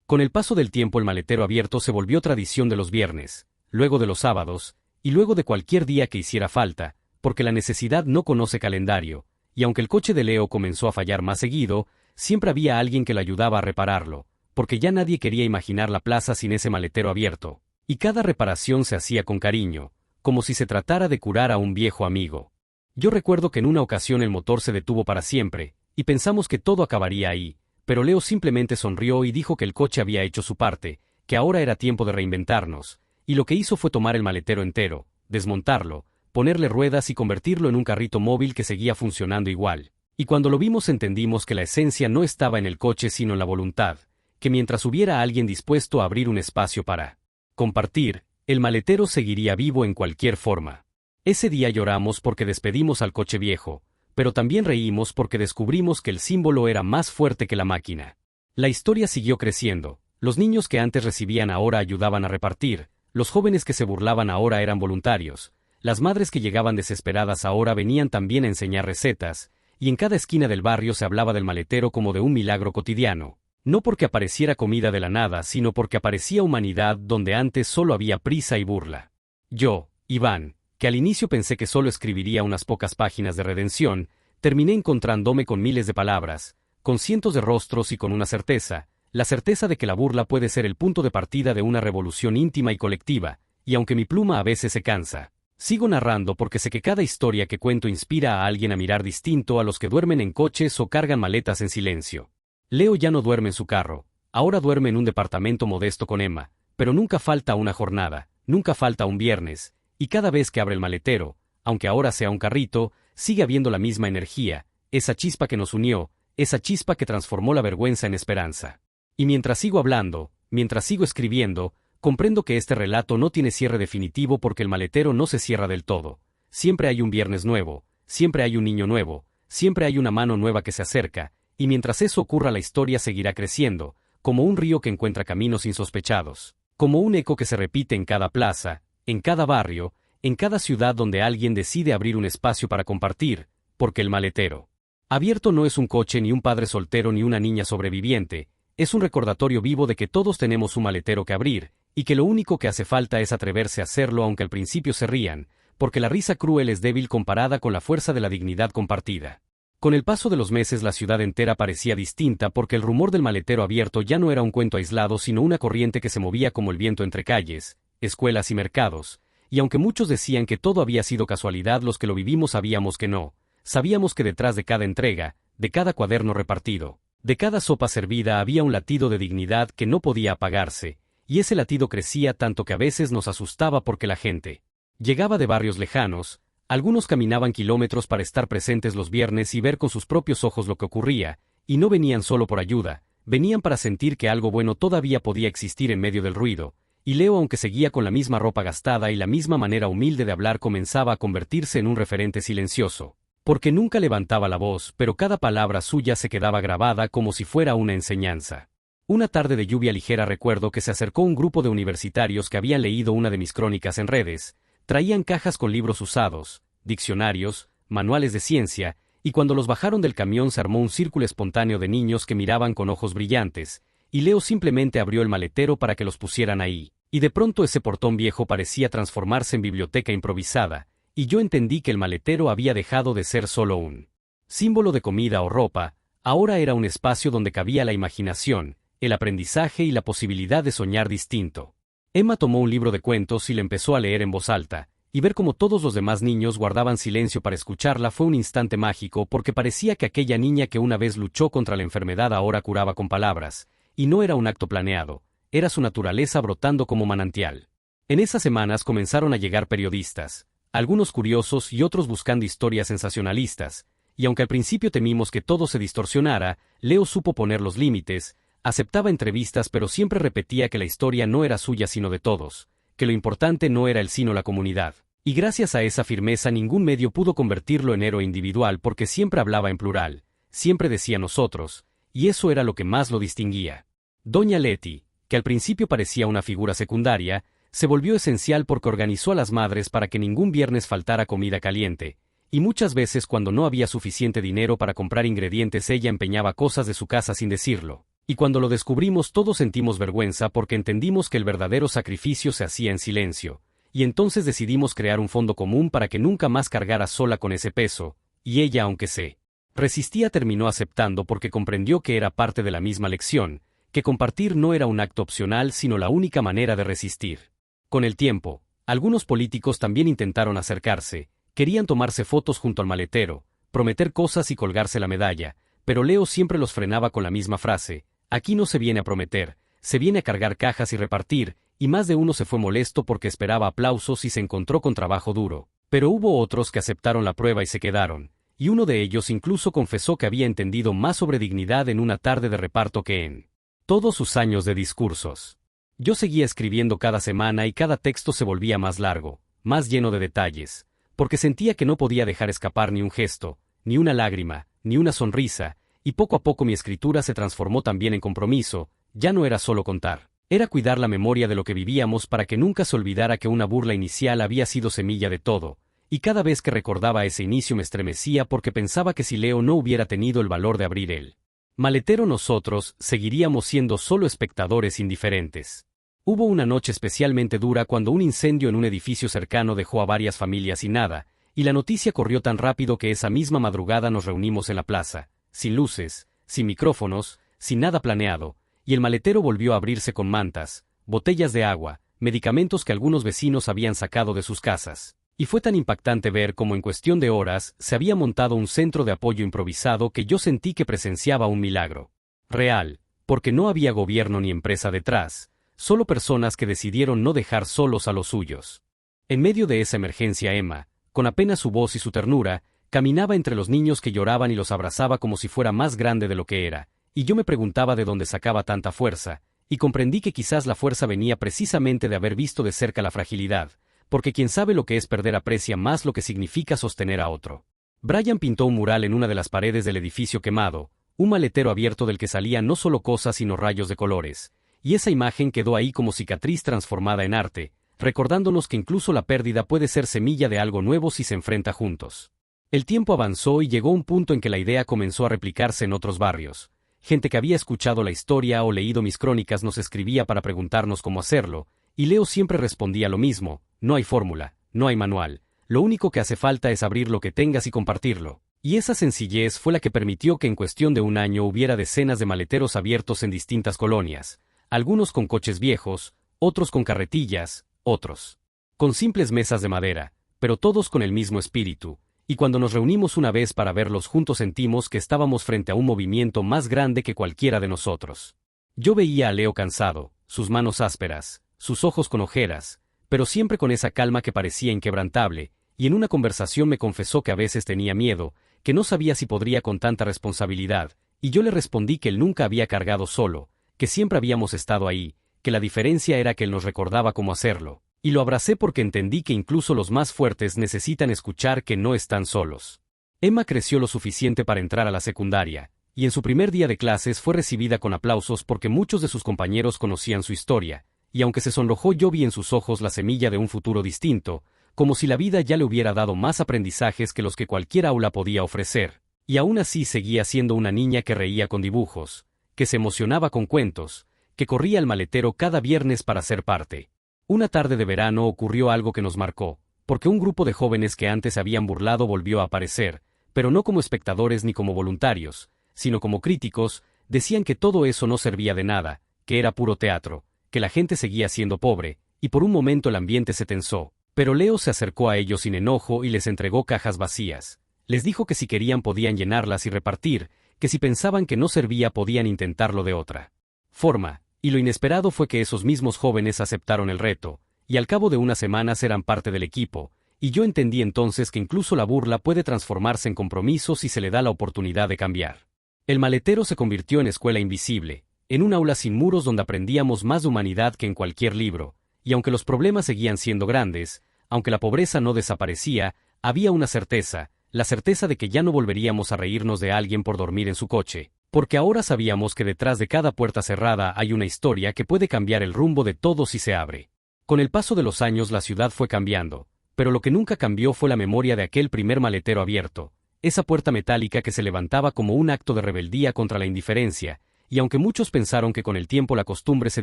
Con el paso del tiempo el maletero abierto se volvió tradición de los viernes, luego de los sábados, y luego de cualquier día que hiciera falta, porque la necesidad no conoce calendario, y aunque el coche de Leo comenzó a fallar más seguido, siempre había alguien que lo ayudaba a repararlo, porque ya nadie quería imaginar la plaza sin ese maletero abierto. Y cada reparación se hacía con cariño, como si se tratara de curar a un viejo amigo. Yo recuerdo que en una ocasión el motor se detuvo para siempre, y pensamos que todo acabaría ahí, pero Leo simplemente sonrió y dijo que el coche había hecho su parte, que ahora era tiempo de reinventarnos, y lo que hizo fue tomar el maletero entero, desmontarlo, ponerle ruedas y convertirlo en un carrito móvil que seguía funcionando igual. Y cuando lo vimos entendimos que la esencia no estaba en el coche sino en la voluntad, que mientras hubiera alguien dispuesto a abrir un espacio para compartir, el maletero seguiría vivo en cualquier forma. Ese día lloramos porque despedimos al coche viejo, pero también reímos porque descubrimos que el símbolo era más fuerte que la máquina. La historia siguió creciendo, los niños que antes recibían ahora ayudaban a repartir, los jóvenes que se burlaban ahora eran voluntarios, las madres que llegaban desesperadas ahora venían también a enseñar recetas, y en cada esquina del barrio se hablaba del maletero como de un milagro cotidiano. No porque apareciera comida de la nada, sino porque aparecía humanidad donde antes solo había prisa y burla. Yo, Iván, que al inicio pensé que solo escribiría unas pocas páginas de redención, terminé encontrándome con miles de palabras, con cientos de rostros y con una certeza, la certeza de que la burla puede ser el punto de partida de una revolución íntima y colectiva, y aunque mi pluma a veces se cansa, sigo narrando porque sé que cada historia que cuento inspira a alguien a mirar distinto a los que duermen en coches o cargan maletas en silencio. Leo ya no duerme en su carro, ahora duerme en un departamento modesto con Emma, pero nunca falta una jornada, nunca falta un viernes, y cada vez que abre el maletero, aunque ahora sea un carrito, sigue habiendo la misma energía, esa chispa que nos unió, esa chispa que transformó la vergüenza en esperanza. Y mientras sigo hablando, mientras sigo escribiendo, comprendo que este relato no tiene cierre definitivo porque el maletero no se cierra del todo. Siempre hay un viernes nuevo, siempre hay un niño nuevo, siempre hay una mano nueva que se acerca, y mientras eso ocurra la historia seguirá creciendo, como un río que encuentra caminos insospechados, como un eco que se repite en cada plaza, en cada barrio, en cada ciudad donde alguien decide abrir un espacio para compartir, porque el maletero abierto no es un coche ni un padre soltero ni una niña sobreviviente, es un recordatorio vivo de que todos tenemos un maletero que abrir, y que lo único que hace falta es atreverse a hacerlo aunque al principio se rían, porque la risa cruel es débil comparada con la fuerza de la dignidad compartida. Con el paso de los meses la ciudad entera parecía distinta porque el rumor del maletero abierto ya no era un cuento aislado sino una corriente que se movía como el viento entre calles, escuelas y mercados, y aunque muchos decían que todo había sido casualidad, los que lo vivimos sabíamos que no, sabíamos que detrás de cada entrega, de cada cuaderno repartido, de cada sopa servida había un latido de dignidad que no podía apagarse, y ese latido crecía tanto que a veces nos asustaba porque la gente llegaba de barrios lejanos. Algunos caminaban kilómetros para estar presentes los viernes y ver con sus propios ojos lo que ocurría, y no venían solo por ayuda, venían para sentir que algo bueno todavía podía existir en medio del ruido, y Leo, aunque seguía con la misma ropa gastada y la misma manera humilde de hablar, comenzaba a convertirse en un referente silencioso, porque nunca levantaba la voz, pero cada palabra suya se quedaba grabada como si fuera una enseñanza. Una tarde de lluvia ligera recuerdo que se acercó un grupo de universitarios que habían leído una de mis crónicas en redes. Traían cajas con libros usados, diccionarios, manuales de ciencia, y cuando los bajaron del camión se armó un círculo espontáneo de niños que miraban con ojos brillantes, y Leo simplemente abrió el maletero para que los pusieran ahí, y de pronto ese portón viejo parecía transformarse en biblioteca improvisada, y yo entendí que el maletero había dejado de ser solo un símbolo de comida o ropa, ahora era un espacio donde cabía la imaginación, el aprendizaje y la posibilidad de soñar distinto. Emma tomó un libro de cuentos y le empezó a leer en voz alta, y ver cómo todos los demás niños guardaban silencio para escucharla fue un instante mágico porque parecía que aquella niña que una vez luchó contra la enfermedad ahora curaba con palabras, y no era un acto planeado, era su naturaleza brotando como manantial. En esas semanas comenzaron a llegar periodistas, algunos curiosos y otros buscando historias sensacionalistas, y aunque al principio temimos que todo se distorsionara, Leo supo poner los límites. Aceptaba entrevistas pero siempre repetía que la historia no era suya sino de todos, que lo importante no era él sino la comunidad. Y gracias a esa firmeza ningún medio pudo convertirlo en héroe individual porque siempre hablaba en plural, siempre decía nosotros, y eso era lo que más lo distinguía. Doña Leti, que al principio parecía una figura secundaria, se volvió esencial porque organizó a las madres para que ningún viernes faltara comida caliente, y muchas veces cuando no había suficiente dinero para comprar ingredientes ella empeñaba cosas de su casa sin decirlo. Y cuando lo descubrimos todos sentimos vergüenza porque entendimos que el verdadero sacrificio se hacía en silencio, y entonces decidimos crear un fondo común para que nunca más cargara sola con ese peso, y ella, aunque se Resistía, terminó aceptando porque comprendió que era parte de la misma lección, que compartir no era un acto opcional sino la única manera de resistir. Con el tiempo, algunos políticos también intentaron acercarse, querían tomarse fotos junto al maletero, prometer cosas y colgarse la medalla, pero Leo siempre los frenaba con la misma frase: aquí no se viene a prometer, se viene a cargar cajas y repartir, y más de uno se fue molesto porque esperaba aplausos y se encontró con trabajo duro. Pero hubo otros que aceptaron la prueba y se quedaron, y uno de ellos incluso confesó que había entendido más sobre dignidad en una tarde de reparto que en todos sus años de discursos. Yo seguía escribiendo cada semana y cada texto se volvía más largo, más lleno de detalles, porque sentía que no podía dejar escapar ni un gesto, ni una lágrima, ni una sonrisa, y poco a poco mi escritura se transformó también en compromiso. Ya no era solo contar, era cuidar la memoria de lo que vivíamos para que nunca se olvidara que una burla inicial había sido semilla de todo, y cada vez que recordaba ese inicio me estremecía porque pensaba que si Leo no hubiera tenido el valor de abrir el maletero, nosotros seguiríamos siendo solo espectadores indiferentes. Hubo una noche especialmente dura cuando un incendio en un edificio cercano dejó a varias familias sin nada, y la noticia corrió tan rápido que esa misma madrugada nos reunimos en la plaza, sin luces, sin micrófonos, sin nada planeado, y el maletero volvió a abrirse con mantas, botellas de agua, medicamentos que algunos vecinos habían sacado de sus casas. Y fue tan impactante ver cómo en cuestión de horas se había montado un centro de apoyo improvisado que yo sentí que presenciaba un milagro real, porque no había gobierno ni empresa detrás, solo personas que decidieron no dejar solos a los suyos. En medio de esa emergencia, Emma, con apenas su voz y su ternura, caminaba entre los niños que lloraban y los abrazaba como si fuera más grande de lo que era, y yo me preguntaba de dónde sacaba tanta fuerza, y comprendí que quizás la fuerza venía precisamente de haber visto de cerca la fragilidad, porque quien sabe lo que es perder aprecia más lo que significa sostener a otro. Brian pintó un mural en una de las paredes del edificio quemado, un maletero abierto del que salían no solo cosas sino rayos de colores, y esa imagen quedó ahí como cicatriz transformada en arte, recordándonos que incluso la pérdida puede ser semilla de algo nuevo si se enfrenta juntos. El tiempo avanzó y llegó un punto en que la idea comenzó a replicarse en otros barrios. Gente que había escuchado la historia o leído mis crónicas nos escribía para preguntarnos cómo hacerlo, y Leo siempre respondía lo mismo: no hay fórmula, no hay manual, lo único que hace falta es abrir lo que tengas y compartirlo. Y esa sencillez fue la que permitió que en cuestión de un año hubiera decenas de maleteros abiertos en distintas colonias, algunos con coches viejos, otros con carretillas, otros con simples mesas de madera, pero todos con el mismo espíritu, y cuando nos reunimos una vez para verlos juntos sentimos que estábamos frente a un movimiento más grande que cualquiera de nosotros. Yo veía a Leo cansado, sus manos ásperas, sus ojos con ojeras, pero siempre con esa calma que parecía inquebrantable, y en una conversación me confesó que a veces tenía miedo, que no sabía si podría con tanta responsabilidad, y yo le respondí que él nunca había cargado solo, que siempre habíamos estado ahí, que la diferencia era que él nos recordaba cómo hacerlo, y lo abracé porque entendí que incluso los más fuertes necesitan escuchar que no están solos. Emma creció lo suficiente para entrar a la secundaria, y en su primer día de clases fue recibida con aplausos porque muchos de sus compañeros conocían su historia, y aunque se sonrojó yo vi en sus ojos la semilla de un futuro distinto, como si la vida ya le hubiera dado más aprendizajes que los que cualquier aula podía ofrecer, y aún así seguía siendo una niña que reía con dibujos, que se emocionaba con cuentos, que corría al maletero cada viernes para ser parte. Una tarde de verano ocurrió algo que nos marcó, porque un grupo de jóvenes que antes se habían burlado volvió a aparecer, pero no como espectadores ni como voluntarios, sino como críticos. Decían que todo eso no servía de nada, que era puro teatro, que la gente seguía siendo pobre, y por un momento el ambiente se tensó, pero Leo se acercó a ellos sin enojo y les entregó cajas vacías. Les dijo que si querían podían llenarlas y repartir, que si pensaban que no servía podían intentarlo de otra forma, y lo inesperado fue que esos mismos jóvenes aceptaron el reto, y al cabo de unas semanas eran parte del equipo, y yo entendí entonces que incluso la burla puede transformarse en compromiso si se le da la oportunidad de cambiar. El maletero se convirtió en escuela invisible, en un aula sin muros donde aprendíamos más de humanidad que en cualquier libro, y aunque los problemas seguían siendo grandes, aunque la pobreza no desaparecía, había una certeza, la certeza de que ya no volveríamos a reírnos de alguien por dormir en su coche, porque ahora sabíamos que detrás de cada puerta cerrada hay una historia que puede cambiar el rumbo de todo si se abre. Con el paso de los años la ciudad fue cambiando, pero lo que nunca cambió fue la memoria de aquel primer maletero abierto, esa puerta metálica que se levantaba como un acto de rebeldía contra la indiferencia, y aunque muchos pensaron que con el tiempo la costumbre se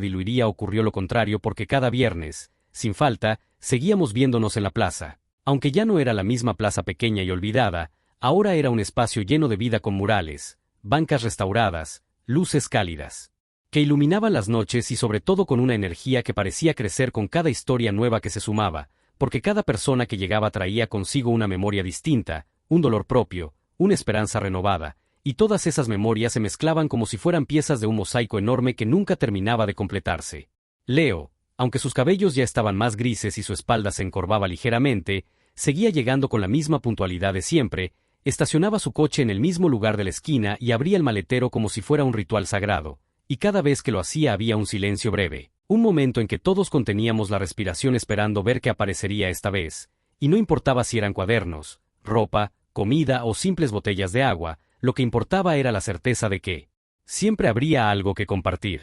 diluiría, ocurrió lo contrario porque cada viernes, sin falta, seguíamos viéndonos en la plaza. Aunque ya no era la misma plaza pequeña y olvidada, Ahora era un espacio lleno de vida con murales, bancas restauradas, luces cálidas, que iluminaban las noches y sobre todo con una energía que parecía crecer con cada historia nueva que se sumaba, porque cada persona que llegaba traía consigo una memoria distinta, un dolor propio, una esperanza renovada, y todas esas memorias se mezclaban como si fueran piezas de un mosaico enorme que nunca terminaba de completarse. Leo, aunque sus cabellos ya estaban más grises y su espalda se encorvaba ligeramente, seguía llegando con la misma puntualidad de siempre, estacionaba su coche en el mismo lugar de la esquina y abría el maletero como si fuera un ritual sagrado, y cada vez que lo hacía había un silencio breve, un momento en que todos conteníamos la respiración esperando ver qué aparecería esta vez, y no importaba si eran cuadernos, ropa, comida o simples botellas de agua, lo que importaba era la certeza de que siempre habría algo que compartir.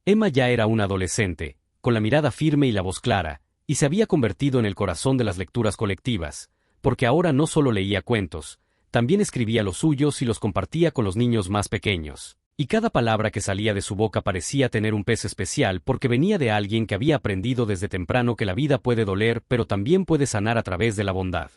Emma ya era una adolescente, con la mirada firme y la voz clara, y se había convertido en el corazón de las lecturas colectivas, porque ahora no solo leía cuentos, también escribía los suyos y los compartía con los niños más pequeños, y cada palabra que salía de su boca parecía tener un peso especial porque venía de alguien que había aprendido desde temprano que la vida puede doler pero también puede sanar a través de la bondad.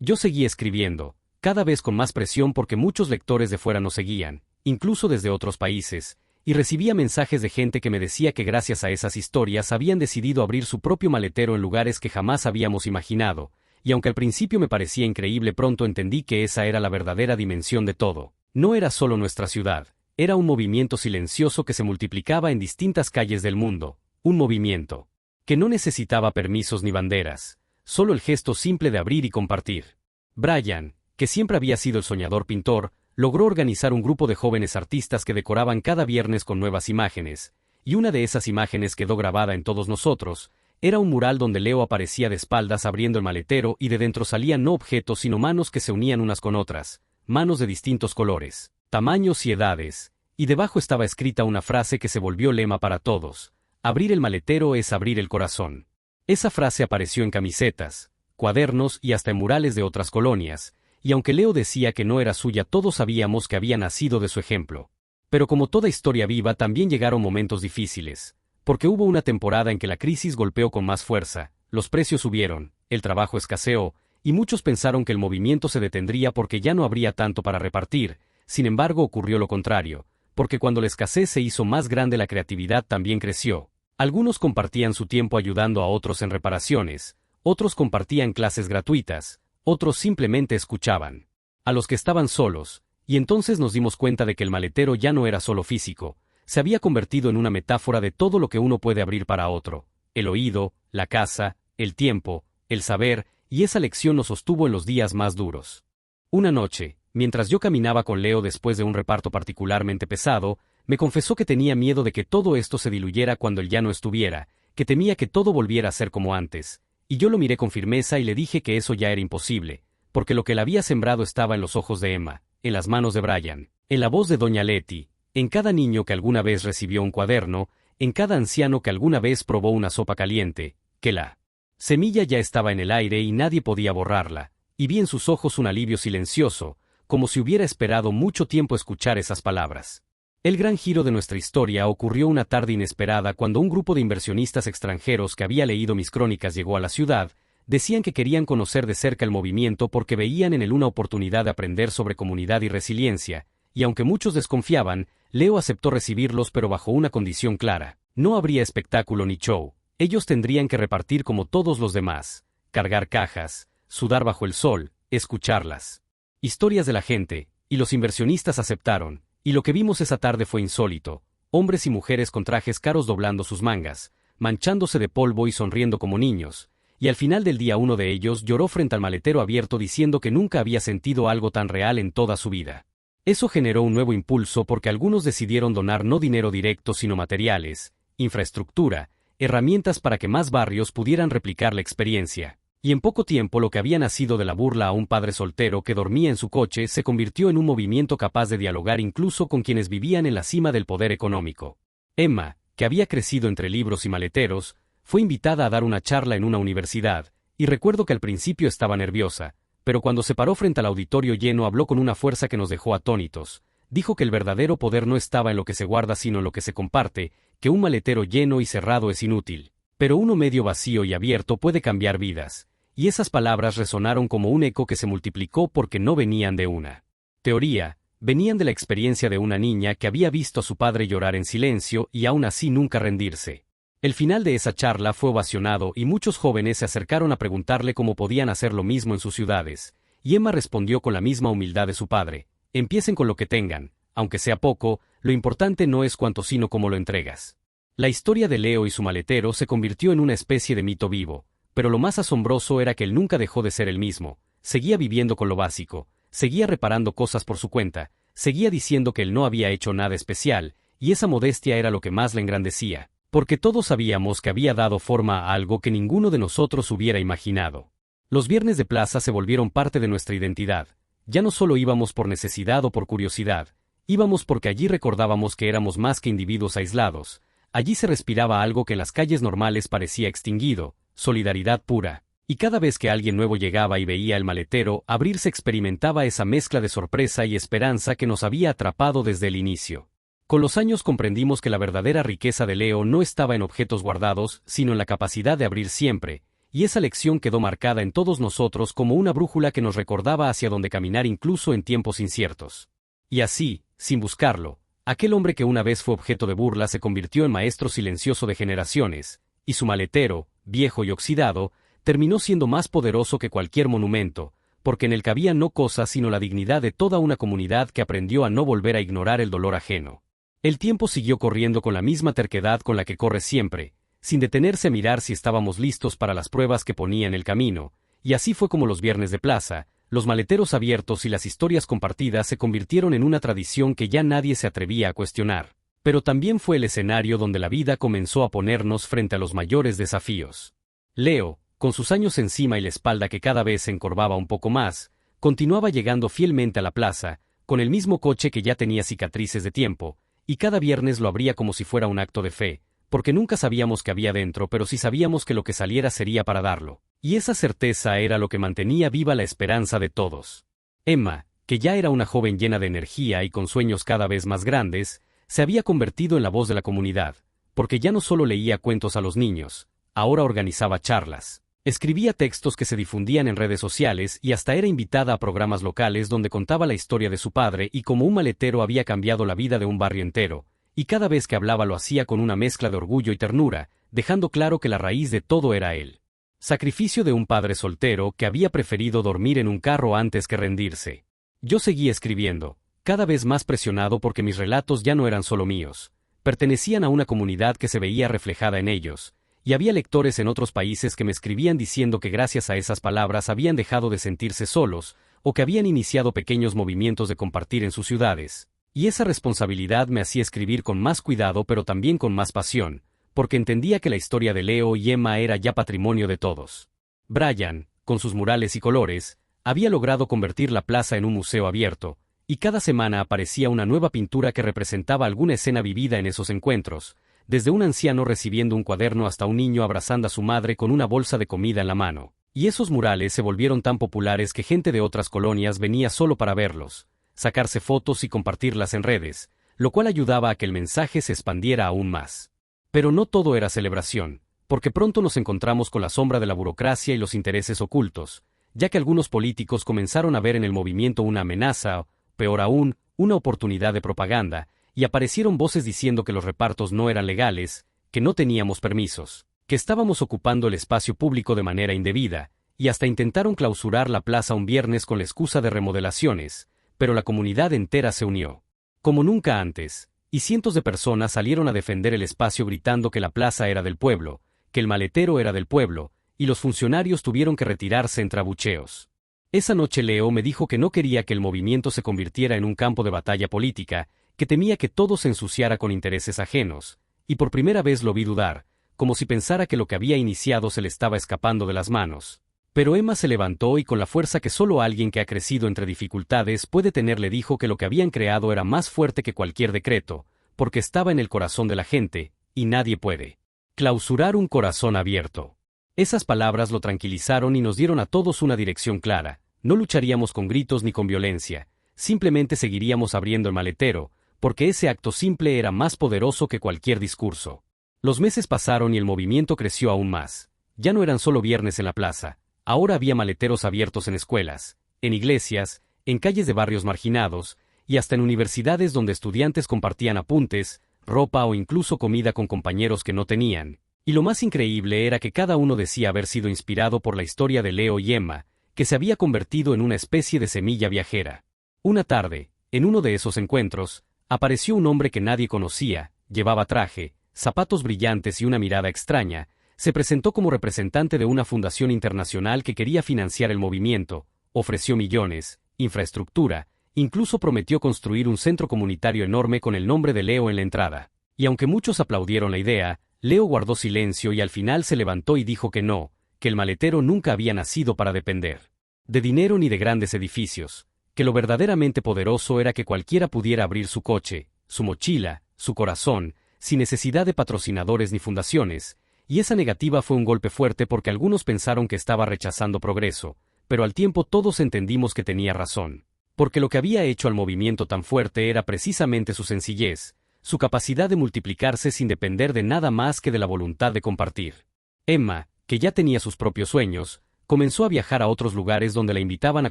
Yo seguía escribiendo, cada vez con más presión porque muchos lectores de fuera nos seguían, incluso desde otros países, y recibía mensajes de gente que me decía que gracias a esas historias habían decidido abrir su propio maletero en lugares que jamás habíamos imaginado, y aunque al principio me parecía increíble pronto entendí que esa era la verdadera dimensión de todo. No era solo nuestra ciudad, era un movimiento silencioso que se multiplicaba en distintas calles del mundo, un movimiento que no necesitaba permisos ni banderas, solo el gesto simple de abrir y compartir. Brian, que siempre había sido el soñador pintor, logró organizar un grupo de jóvenes artistas que decoraban cada viernes con nuevas imágenes, y una de esas imágenes quedó grabada en todos nosotros. Era un mural donde Leo aparecía de espaldas abriendo el maletero y de dentro salían no objetos sino manos que se unían unas con otras, manos de distintos colores, tamaños y edades, y debajo estaba escrita una frase que se volvió lema para todos: abrir el maletero es abrir el corazón. Esa frase apareció en camisetas, cuadernos y hasta en murales de otras colonias, y aunque Leo decía que no era suya, todos sabíamos que había nacido de su ejemplo. Pero como toda historia viva también llegaron momentos difíciles, porque hubo una temporada en que la crisis golpeó con más fuerza, los precios subieron, el trabajo escaseó, y muchos pensaron que el movimiento se detendría porque ya no habría tanto para repartir. Sin embargo ocurrió lo contrario, porque cuando la escasez se hizo más grande la creatividad también creció. Algunos compartían su tiempo ayudando a otros en reparaciones, otros compartían clases gratuitas, otros simplemente escuchaban a los que estaban solos, y entonces nos dimos cuenta de que el maletero ya no era solo físico, se había convertido en una metáfora de todo lo que uno puede abrir para otro: el oído, la casa, el tiempo, el saber, y esa lección nos sostuvo en los días más duros. Una noche, mientras yo caminaba con Leo después de un reparto particularmente pesado, me confesó que tenía miedo de que todo esto se diluyera cuando él ya no estuviera, que temía que todo volviera a ser como antes, y yo lo miré con firmeza y le dije que eso ya era imposible, porque lo que él había sembrado estaba en los ojos de Emma, en las manos de Brian, en la voz de Doña Letty, en cada niño que alguna vez recibió un cuaderno, en cada anciano que alguna vez probó una sopa caliente, que la semilla ya estaba en el aire y nadie podía borrarla, y vi en sus ojos un alivio silencioso, como si hubiera esperado mucho tiempo escuchar esas palabras. El gran giro de nuestra historia ocurrió una tarde inesperada cuando un grupo de inversionistas extranjeros que había leído mis crónicas llegó a la ciudad. Decían que querían conocer de cerca el movimiento porque veían en él una oportunidad de aprender sobre comunidad y resiliencia, y aunque muchos desconfiaban, Leo aceptó recibirlos pero bajo una condición clara: no habría espectáculo ni show, ellos tendrían que repartir como todos los demás, cargar cajas, sudar bajo el sol, escucharlas historias de la gente, y los inversionistas aceptaron. Y lo que vimos esa tarde fue insólito: hombres y mujeres con trajes caros doblando sus mangas, manchándose de polvo y sonriendo como niños, y al final del día uno de ellos lloró frente al maletero abierto diciendo que nunca había sentido algo tan real en toda su vida. Eso generó un nuevo impulso porque algunos decidieron donar no dinero directo sino materiales, infraestructura, herramientas para que más barrios pudieran replicar la experiencia. Y en poco tiempo lo que había nacido de la burla a un padre soltero que dormía en su coche se convirtió en un movimiento capaz de dialogar incluso con quienes vivían en la cima del poder económico. Emma, que había crecido entre libros y maleteros, fue invitada a dar una charla en una universidad, y recuerdo que al principio estaba nerviosa, pero cuando se paró frente al auditorio lleno habló con una fuerza que nos dejó atónitos. Dijo que el verdadero poder no estaba en lo que se guarda sino en lo que se comparte, que un maletero lleno y cerrado es inútil, pero uno medio vacío y abierto puede cambiar vidas. y esas palabras resonaron como un eco que se multiplicó porque no venían de una teoría, venían de la experiencia de una niña que había visto a su padre llorar en silencio y aún así nunca rendirse. El final de esa charla fue ovacionado y muchos jóvenes se acercaron a preguntarle cómo podían hacer lo mismo en sus ciudades, y Emma respondió con la misma humildad de su padre: empiecen con lo que tengan, aunque sea poco, lo importante no es cuánto sino cómo lo entregas. La historia de Leo y su maletero se convirtió en una especie de mito vivo, pero lo más asombroso era que él nunca dejó de ser el mismo, seguía viviendo con lo básico, seguía reparando cosas por su cuenta, seguía diciendo que él no había hecho nada especial, y esa modestia era lo que más le engrandecía, porque todos sabíamos que había dado forma a algo que ninguno de nosotros hubiera imaginado. Los viernes de plaza se volvieron parte de nuestra identidad. Ya no solo íbamos por necesidad o por curiosidad, íbamos porque allí recordábamos que éramos más que individuos aislados. Allí se respiraba algo que en las calles normales parecía extinguido: solidaridad pura. Y cada vez que alguien nuevo llegaba y veía el maletero abrirse, experimentaba esa mezcla de sorpresa y esperanza que nos había atrapado desde el inicio. Con los años comprendimos que la verdadera riqueza de Leo no estaba en objetos guardados, sino en la capacidad de abrir siempre, y esa lección quedó marcada en todos nosotros como una brújula que nos recordaba hacia dónde caminar incluso en tiempos inciertos. Y así, sin buscarlo, aquel hombre que una vez fue objeto de burla se convirtió en maestro silencioso de generaciones, y su maletero, viejo y oxidado, terminó siendo más poderoso que cualquier monumento, porque en él cabía no cosas sino la dignidad de toda una comunidad que aprendió a no volver a ignorar el dolor ajeno. El tiempo siguió corriendo con la misma terquedad con la que corre siempre, sin detenerse a mirar si estábamos listos para las pruebas que ponía en el camino, y así fue como los viernes de plaza, los maleteros abiertos y las historias compartidas se convirtieron en una tradición que ya nadie se atrevía a cuestionar. Pero también fue el escenario donde la vida comenzó a ponernos frente a los mayores desafíos. Leo, con sus años encima y la espalda que cada vez se encorvaba un poco más, continuaba llegando fielmente a la plaza, con el mismo coche que ya tenía cicatrices de tiempo, y cada viernes lo abría como si fuera un acto de fe, porque nunca sabíamos qué había dentro, pero sí sabíamos que lo que saliera sería para darlo, y esa certeza era lo que mantenía viva la esperanza de todos. Emma, que ya era una joven llena de energía y con sueños cada vez más grandes, se había convertido en la voz de la comunidad, porque ya no solo leía cuentos a los niños, ahora organizaba charlas. Escribía textos que se difundían en redes sociales y hasta era invitada a programas locales donde contaba la historia de su padre y cómo un maletero había cambiado la vida de un barrio entero, y cada vez que hablaba lo hacía con una mezcla de orgullo y ternura, dejando claro que la raíz de todo era él. Sacrificio de un padre soltero que había preferido dormir en un carro antes que rendirse. Yo seguía escribiendo, cada vez más presionado porque mis relatos ya no eran solo míos, pertenecían a una comunidad que se veía reflejada en ellos, y había lectores en otros países que me escribían diciendo que gracias a esas palabras habían dejado de sentirse solos, o que habían iniciado pequeños movimientos de compartir en sus ciudades. Y esa responsabilidad me hacía escribir con más cuidado pero también con más pasión, porque entendía que la historia de Leo y Emma era ya patrimonio de todos. Brian, con sus murales y colores, había logrado convertir la plaza en un museo abierto, y cada semana aparecía una nueva pintura que representaba alguna escena vivida en esos encuentros, desde un anciano recibiendo un cuaderno hasta un niño abrazando a su madre con una bolsa de comida en la mano. Y esos murales se volvieron tan populares que gente de otras colonias venía solo para verlos, sacarse fotos y compartirlas en redes, lo cual ayudaba a que el mensaje se expandiera aún más. Pero no todo era celebración, porque pronto nos encontramos con la sombra de la burocracia y los intereses ocultos, ya que algunos políticos comenzaron a ver en el movimiento una amenaza o, peor aún, una oportunidad de propaganda, y aparecieron voces diciendo que los repartos no eran legales, que no teníamos permisos, que estábamos ocupando el espacio público de manera indebida, y hasta intentaron clausurar la plaza un viernes con la excusa de remodelaciones, pero la comunidad entera se unió, como nunca antes, y cientos de personas salieron a defender el espacio gritando que la plaza era del pueblo, que el maletero era del pueblo, y los funcionarios tuvieron que retirarse entre abucheos. Esa noche Leo me dijo que no quería que el movimiento se convirtiera en un campo de batalla política, que temía que todo se ensuciara con intereses ajenos, y por primera vez lo vi dudar, como si pensara que lo que había iniciado se le estaba escapando de las manos. Pero Emma se levantó y con la fuerza que solo alguien que ha crecido entre dificultades puede tener le dijo que lo que habían creado era más fuerte que cualquier decreto, porque estaba en el corazón de la gente, y nadie puede clausurar un corazón abierto. Esas palabras lo tranquilizaron y nos dieron a todos una dirección clara: no lucharíamos con gritos ni con violencia, simplemente seguiríamos abriendo el maletero, porque ese acto simple era más poderoso que cualquier discurso. Los meses pasaron y el movimiento creció aún más. Ya no eran solo viernes en la plaza, Ahora había maleteros abiertos en escuelas, en iglesias, en calles de barrios marginados, y hasta en universidades donde estudiantes compartían apuntes, ropa o incluso comida con compañeros que no tenían. Y lo más increíble era que cada uno decía haber sido inspirado por la historia de Leo y Emma, que se había convertido en una especie de semilla viajera. Una tarde, en uno de esos encuentros, apareció un hombre que nadie conocía, llevaba traje, zapatos brillantes y una mirada extraña. Se presentó como representante de una fundación internacional que quería financiar el movimiento, ofreció millones, infraestructura, incluso prometió construir un centro comunitario enorme con el nombre de Leo en la entrada. Y aunque muchos aplaudieron la idea, Leo guardó silencio y al final se levantó y dijo que no, que el maletero nunca había nacido para depender de dinero ni de grandes edificios, que lo verdaderamente poderoso era que cualquiera pudiera abrir su coche, su mochila, su corazón, sin necesidad de patrocinadores ni fundaciones. Y esa negativa fue un golpe fuerte porque algunos pensaron que estaba rechazando progreso, pero al tiempo todos entendimos que tenía razón. Porque lo que había hecho al movimiento tan fuerte era precisamente su sencillez, su capacidad de multiplicarse sin depender de nada más que de la voluntad de compartir. Emma, que ya tenía sus propios sueños, comenzó a viajar a otros lugares donde la invitaban a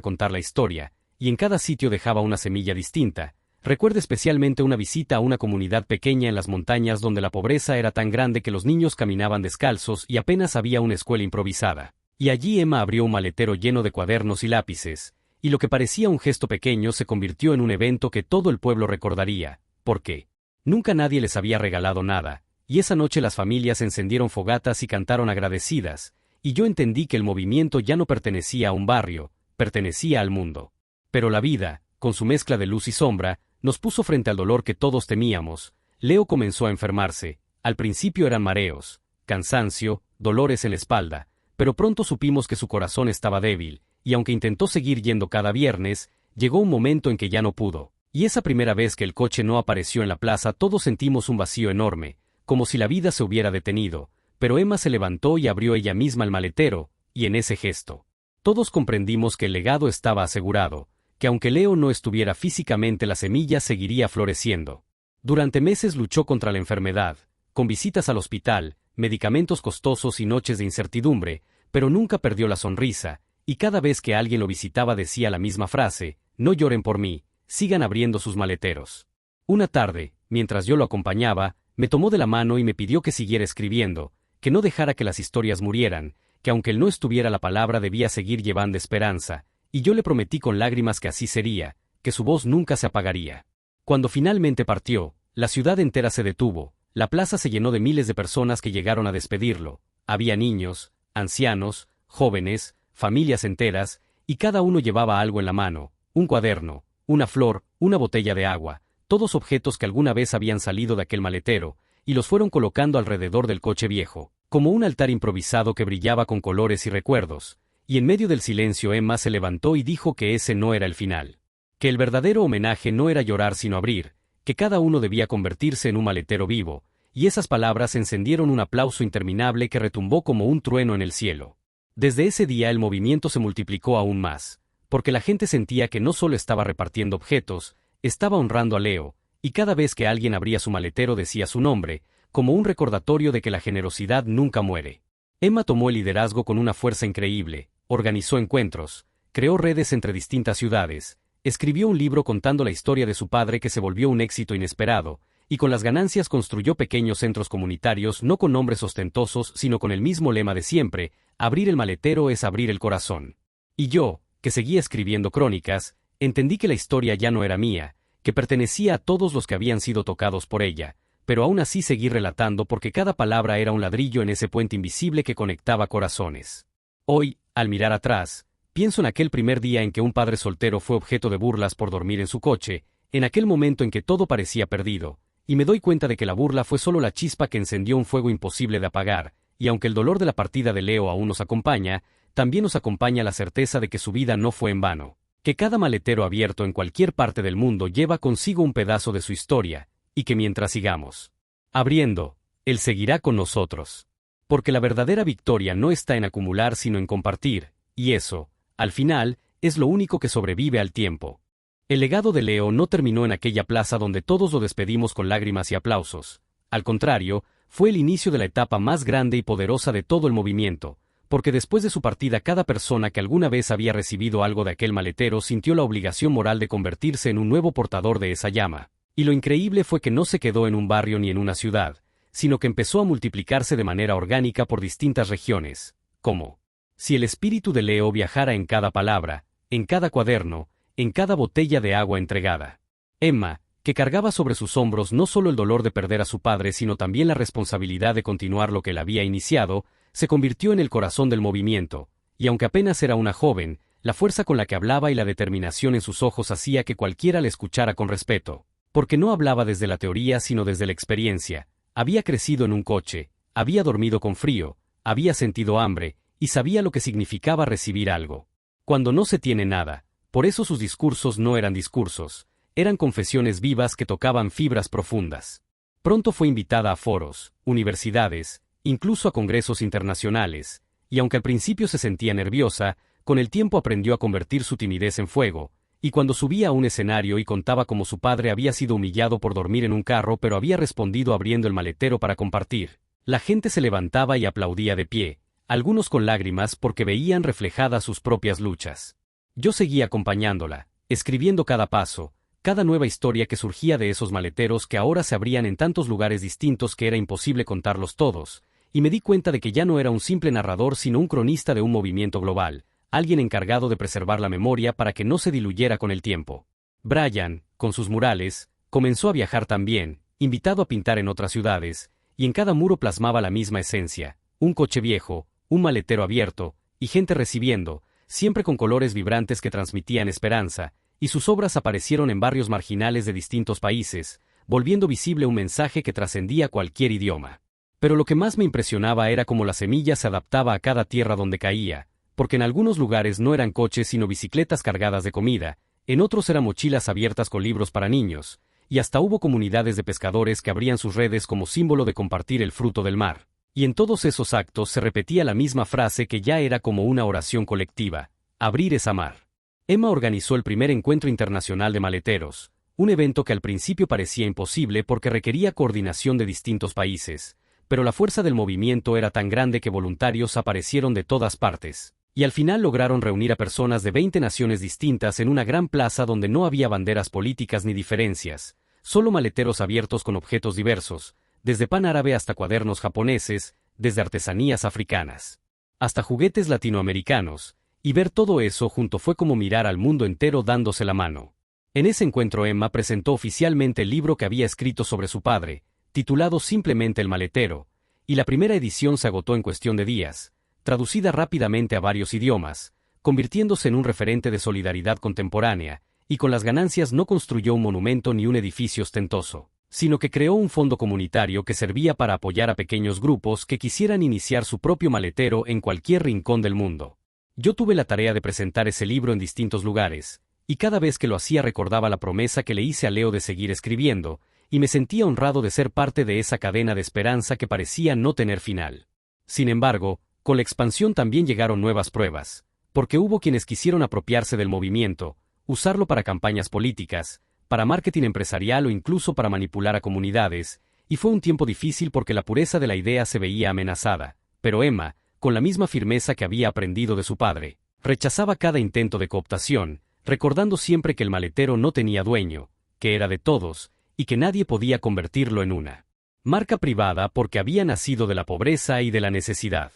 contar la historia, y en cada sitio dejaba una semilla distinta. Recuerda especialmente una visita a una comunidad pequeña en las montañas donde la pobreza era tan grande que los niños caminaban descalzos y apenas había una escuela improvisada. Y allí Emma abrió un maletero lleno de cuadernos y lápices, y lo que parecía un gesto pequeño se convirtió en un evento que todo el pueblo recordaría. ¿Por qué? Nunca nadie les había regalado nada, y esa noche las familias encendieron fogatas y cantaron agradecidas, y yo entendí que el movimiento ya no pertenecía a un barrio, pertenecía al mundo. Pero la vida, con su mezcla de luz y sombra, nos puso frente al dolor que todos temíamos. Leo comenzó a enfermarse. Al principio eran mareos, cansancio, dolores en la espalda, pero pronto supimos que su corazón estaba débil, y aunque intentó seguir yendo cada viernes, llegó un momento en que ya no pudo. Y esa primera vez que el coche no apareció en la plaza todos sentimos un vacío enorme, como si la vida se hubiera detenido, pero Emma se levantó y abrió ella misma el maletero, y en ese gesto, todos comprendimos que el legado estaba asegurado, que aunque Leo no estuviera físicamente la semilla seguiría floreciendo. Durante meses luchó contra la enfermedad, con visitas al hospital, medicamentos costosos y noches de incertidumbre, pero nunca perdió la sonrisa, y cada vez que alguien lo visitaba decía la misma frase: no lloren por mí, sigan abriendo sus maleteros. Una tarde, mientras yo lo acompañaba, me tomó de la mano y me pidió que siguiera escribiendo, que no dejara que las historias murieran, que aunque él no estuviera la palabra debía seguir llevando esperanza. Y yo le prometí con lágrimas que así sería, que su voz nunca se apagaría. Cuando finalmente partió, la ciudad entera se detuvo, la plaza se llenó de miles de personas que llegaron a despedirlo. Había niños, ancianos, jóvenes, familias enteras, y cada uno llevaba algo en la mano: un cuaderno, una flor, una botella de agua, todos objetos que alguna vez habían salido de aquel maletero, y los fueron colocando alrededor del coche viejo, como un altar improvisado que brillaba con colores y recuerdos. Y en medio del silencio Emma se levantó y dijo que ese no era el final. Que el verdadero homenaje no era llorar sino abrir, que cada uno debía convertirse en un maletero vivo, y esas palabras encendieron un aplauso interminable que retumbó como un trueno en el cielo. Desde ese día el movimiento se multiplicó aún más, porque la gente sentía que no solo estaba repartiendo objetos, estaba honrando a Leo, y cada vez que alguien abría su maletero decía su nombre, como un recordatorio de que la generosidad nunca muere. Emma tomó el liderazgo con una fuerza increíble. Organizó encuentros, creó redes entre distintas ciudades, escribió un libro contando la historia de su padre que se volvió un éxito inesperado, y con las ganancias construyó pequeños centros comunitarios no con nombres ostentosos sino con el mismo lema de siempre: abrir el maletero es abrir el corazón. Y yo, que seguía escribiendo crónicas, entendí que la historia ya no era mía, que pertenecía a todos los que habían sido tocados por ella, pero aún así seguí relatando porque cada palabra era un ladrillo en ese puente invisible que conectaba corazones. Hoy, al mirar atrás, pienso en aquel primer día en que un padre soltero fue objeto de burlas por dormir en su coche, en aquel momento en que todo parecía perdido, y me doy cuenta de que la burla fue solo la chispa que encendió un fuego imposible de apagar, y aunque el dolor de la partida de Leo aún nos acompaña, también nos acompaña la certeza de que su vida no fue en vano, que cada maletero abierto en cualquier parte del mundo lleva consigo un pedazo de su historia, y que mientras sigamos abriendo, él seguirá con nosotros. Porque la verdadera victoria no está en acumular sino en compartir, y eso, al final, es lo único que sobrevive al tiempo. El legado de Leo no terminó en aquella plaza donde todos lo despedimos con lágrimas y aplausos. Al contrario, fue el inicio de la etapa más grande y poderosa de todo el movimiento, porque después de su partida cada persona que alguna vez había recibido algo de aquel maletero sintió la obligación moral de convertirse en un nuevo portador de esa llama. Y lo increíble fue que no se quedó en un barrio ni en una ciudad, sino que empezó a multiplicarse de manera orgánica por distintas regiones, como si el espíritu de Leo viajara en cada palabra, en cada cuaderno, en cada botella de agua entregada. Emma, que cargaba sobre sus hombros no solo el dolor de perder a su padre sino también la responsabilidad de continuar lo que él había iniciado, se convirtió en el corazón del movimiento, y aunque apenas era una joven, la fuerza con la que hablaba y la determinación en sus ojos hacía que cualquiera le escuchara con respeto, porque no hablaba desde la teoría sino desde la experiencia. Había crecido en un coche, había dormido con frío, había sentido hambre, y sabía lo que significaba recibir algo. Cuando no se tiene nada, por eso sus discursos no eran discursos, eran confesiones vivas que tocaban fibras profundas. Pronto fue invitada a foros, universidades, incluso a congresos internacionales, y aunque al principio se sentía nerviosa, con el tiempo aprendió a convertir su timidez en fuego, y cuando subía a un escenario y contaba cómo su padre había sido humillado por dormir en un carro pero había respondido abriendo el maletero para compartir, la gente se levantaba y aplaudía de pie, algunos con lágrimas porque veían reflejadas sus propias luchas. Yo seguía acompañándola, escribiendo cada paso, cada nueva historia que surgía de esos maleteros que ahora se abrían en tantos lugares distintos que era imposible contarlos todos, y me di cuenta de que ya no era un simple narrador sino un cronista de un movimiento global, alguien encargado de preservar la memoria para que no se diluyera con el tiempo. Brian, con sus murales, comenzó a viajar también, invitado a pintar en otras ciudades, y en cada muro plasmaba la misma esencia, un coche viejo, un maletero abierto, y gente recibiendo, siempre con colores vibrantes que transmitían esperanza, y sus obras aparecieron en barrios marginales de distintos países, volviendo visible un mensaje que trascendía cualquier idioma. Pero lo que más me impresionaba era cómo la semilla se adaptaba a cada tierra donde caía, porque en algunos lugares no eran coches sino bicicletas cargadas de comida, en otros eran mochilas abiertas con libros para niños, y hasta hubo comunidades de pescadores que abrían sus redes como símbolo de compartir el fruto del mar. Y en todos esos actos se repetía la misma frase que ya era como una oración colectiva: abrir es amar. Emma organizó el primer encuentro internacional de maleteros, un evento que al principio parecía imposible porque requería coordinación de distintos países, pero la fuerza del movimiento era tan grande que voluntarios aparecieron de todas partes, y al final lograron reunir a personas de 20 naciones distintas en una gran plaza donde no había banderas políticas ni diferencias, solo maleteros abiertos con objetos diversos, desde pan árabe hasta cuadernos japoneses, desde artesanías africanas hasta juguetes latinoamericanos, y ver todo eso junto fue como mirar al mundo entero dándose la mano. En ese encuentro Emma presentó oficialmente el libro que había escrito sobre su padre, titulado simplemente El maletero, y la primera edición se agotó en cuestión de días, traducida rápidamente a varios idiomas, convirtiéndose en un referente de solidaridad contemporánea, y con las ganancias no construyó un monumento ni un edificio ostentoso, sino que creó un fondo comunitario que servía para apoyar a pequeños grupos que quisieran iniciar su propio maletero en cualquier rincón del mundo. Yo tuve la tarea de presentar ese libro en distintos lugares, y cada vez que lo hacía recordaba la promesa que le hice a Leo de seguir escribiendo, y me sentía honrado de ser parte de esa cadena de esperanza que parecía no tener final. Sin embargo, con la expansión también llegaron nuevas pruebas, porque hubo quienes quisieron apropiarse del movimiento, usarlo para campañas políticas, para marketing empresarial o incluso para manipular a comunidades, y fue un tiempo difícil porque la pureza de la idea se veía amenazada, pero Emma, con la misma firmeza que había aprendido de su padre, rechazaba cada intento de cooptación, recordando siempre que el maletero no tenía dueño, que era de todos, y que nadie podía convertirlo en una marca privada porque había nacido de la pobreza y de la necesidad.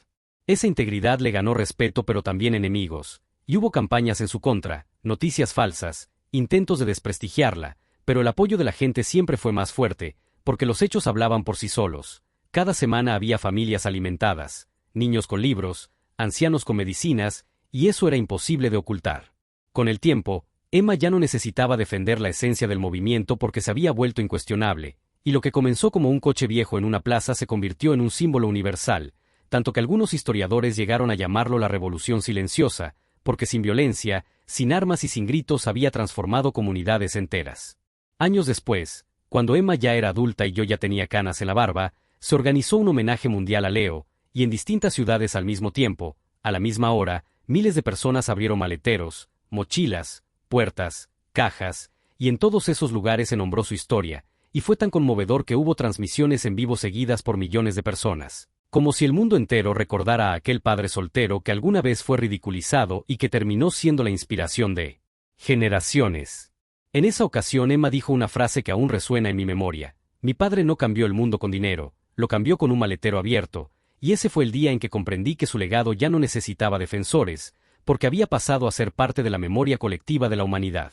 Esa integridad le ganó respeto pero también enemigos, y hubo campañas en su contra, noticias falsas, intentos de desprestigiarla, pero el apoyo de la gente siempre fue más fuerte, porque los hechos hablaban por sí solos. Cada semana había familias alimentadas, niños con libros, ancianos con medicinas, y eso era imposible de ocultar. Con el tiempo, Emma ya no necesitaba defender la esencia del movimiento porque se había vuelto incuestionable, y lo que comenzó como un coche viejo en una plaza se convirtió en un símbolo universal, tanto que algunos historiadores llegaron a llamarlo la Revolución Silenciosa, porque sin violencia, sin armas y sin gritos había transformado comunidades enteras. Años después, cuando Emma ya era adulta y yo ya tenía canas en la barba, se organizó un homenaje mundial a Leo, y en distintas ciudades al mismo tiempo, a la misma hora, miles de personas abrieron maleteros, mochilas, puertas, cajas, y en todos esos lugares se nombró su historia, y fue tan conmovedor que hubo transmisiones en vivo seguidas por millones de personas, Como si el mundo entero recordara a aquel padre soltero que alguna vez fue ridiculizado y que terminó siendo la inspiración de generaciones. En esa ocasión Emma dijo una frase que aún resuena en mi memoria. Mi padre no cambió el mundo con dinero, lo cambió con un maletero abierto, y ese fue el día en que comprendí que su legado ya no necesitaba defensores, porque había pasado a ser parte de la memoria colectiva de la humanidad.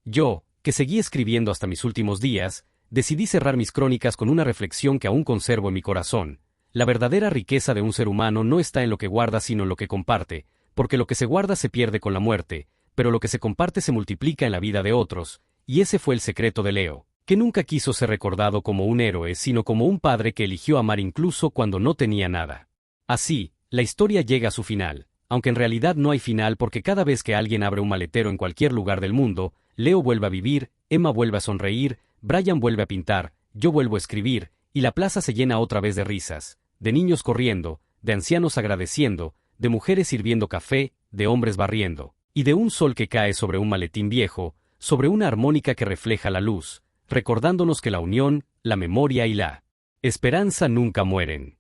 Yo, que seguí escribiendo hasta mis últimos días, decidí cerrar mis crónicas con una reflexión que aún conservo en mi corazón. La verdadera riqueza de un ser humano no está en lo que guarda sino en lo que comparte, porque lo que se guarda se pierde con la muerte, pero lo que se comparte se multiplica en la vida de otros, y ese fue el secreto de Leo, que nunca quiso ser recordado como un héroe sino como un padre que eligió amar incluso cuando no tenía nada. Así, la historia llega a su final, aunque en realidad no hay final porque cada vez que alguien abre un maletero en cualquier lugar del mundo, Leo vuelve a vivir, Emma vuelve a sonreír, Brian vuelve a pintar, yo vuelvo a escribir, y la plaza se llena otra vez de risas, de niños corriendo, de ancianos agradeciendo, de mujeres sirviendo café, de hombres barriendo, y de un sol que cae sobre un maletín viejo, sobre una armónica que refleja la luz, recordándonos que la unión, la memoria y la esperanza nunca mueren.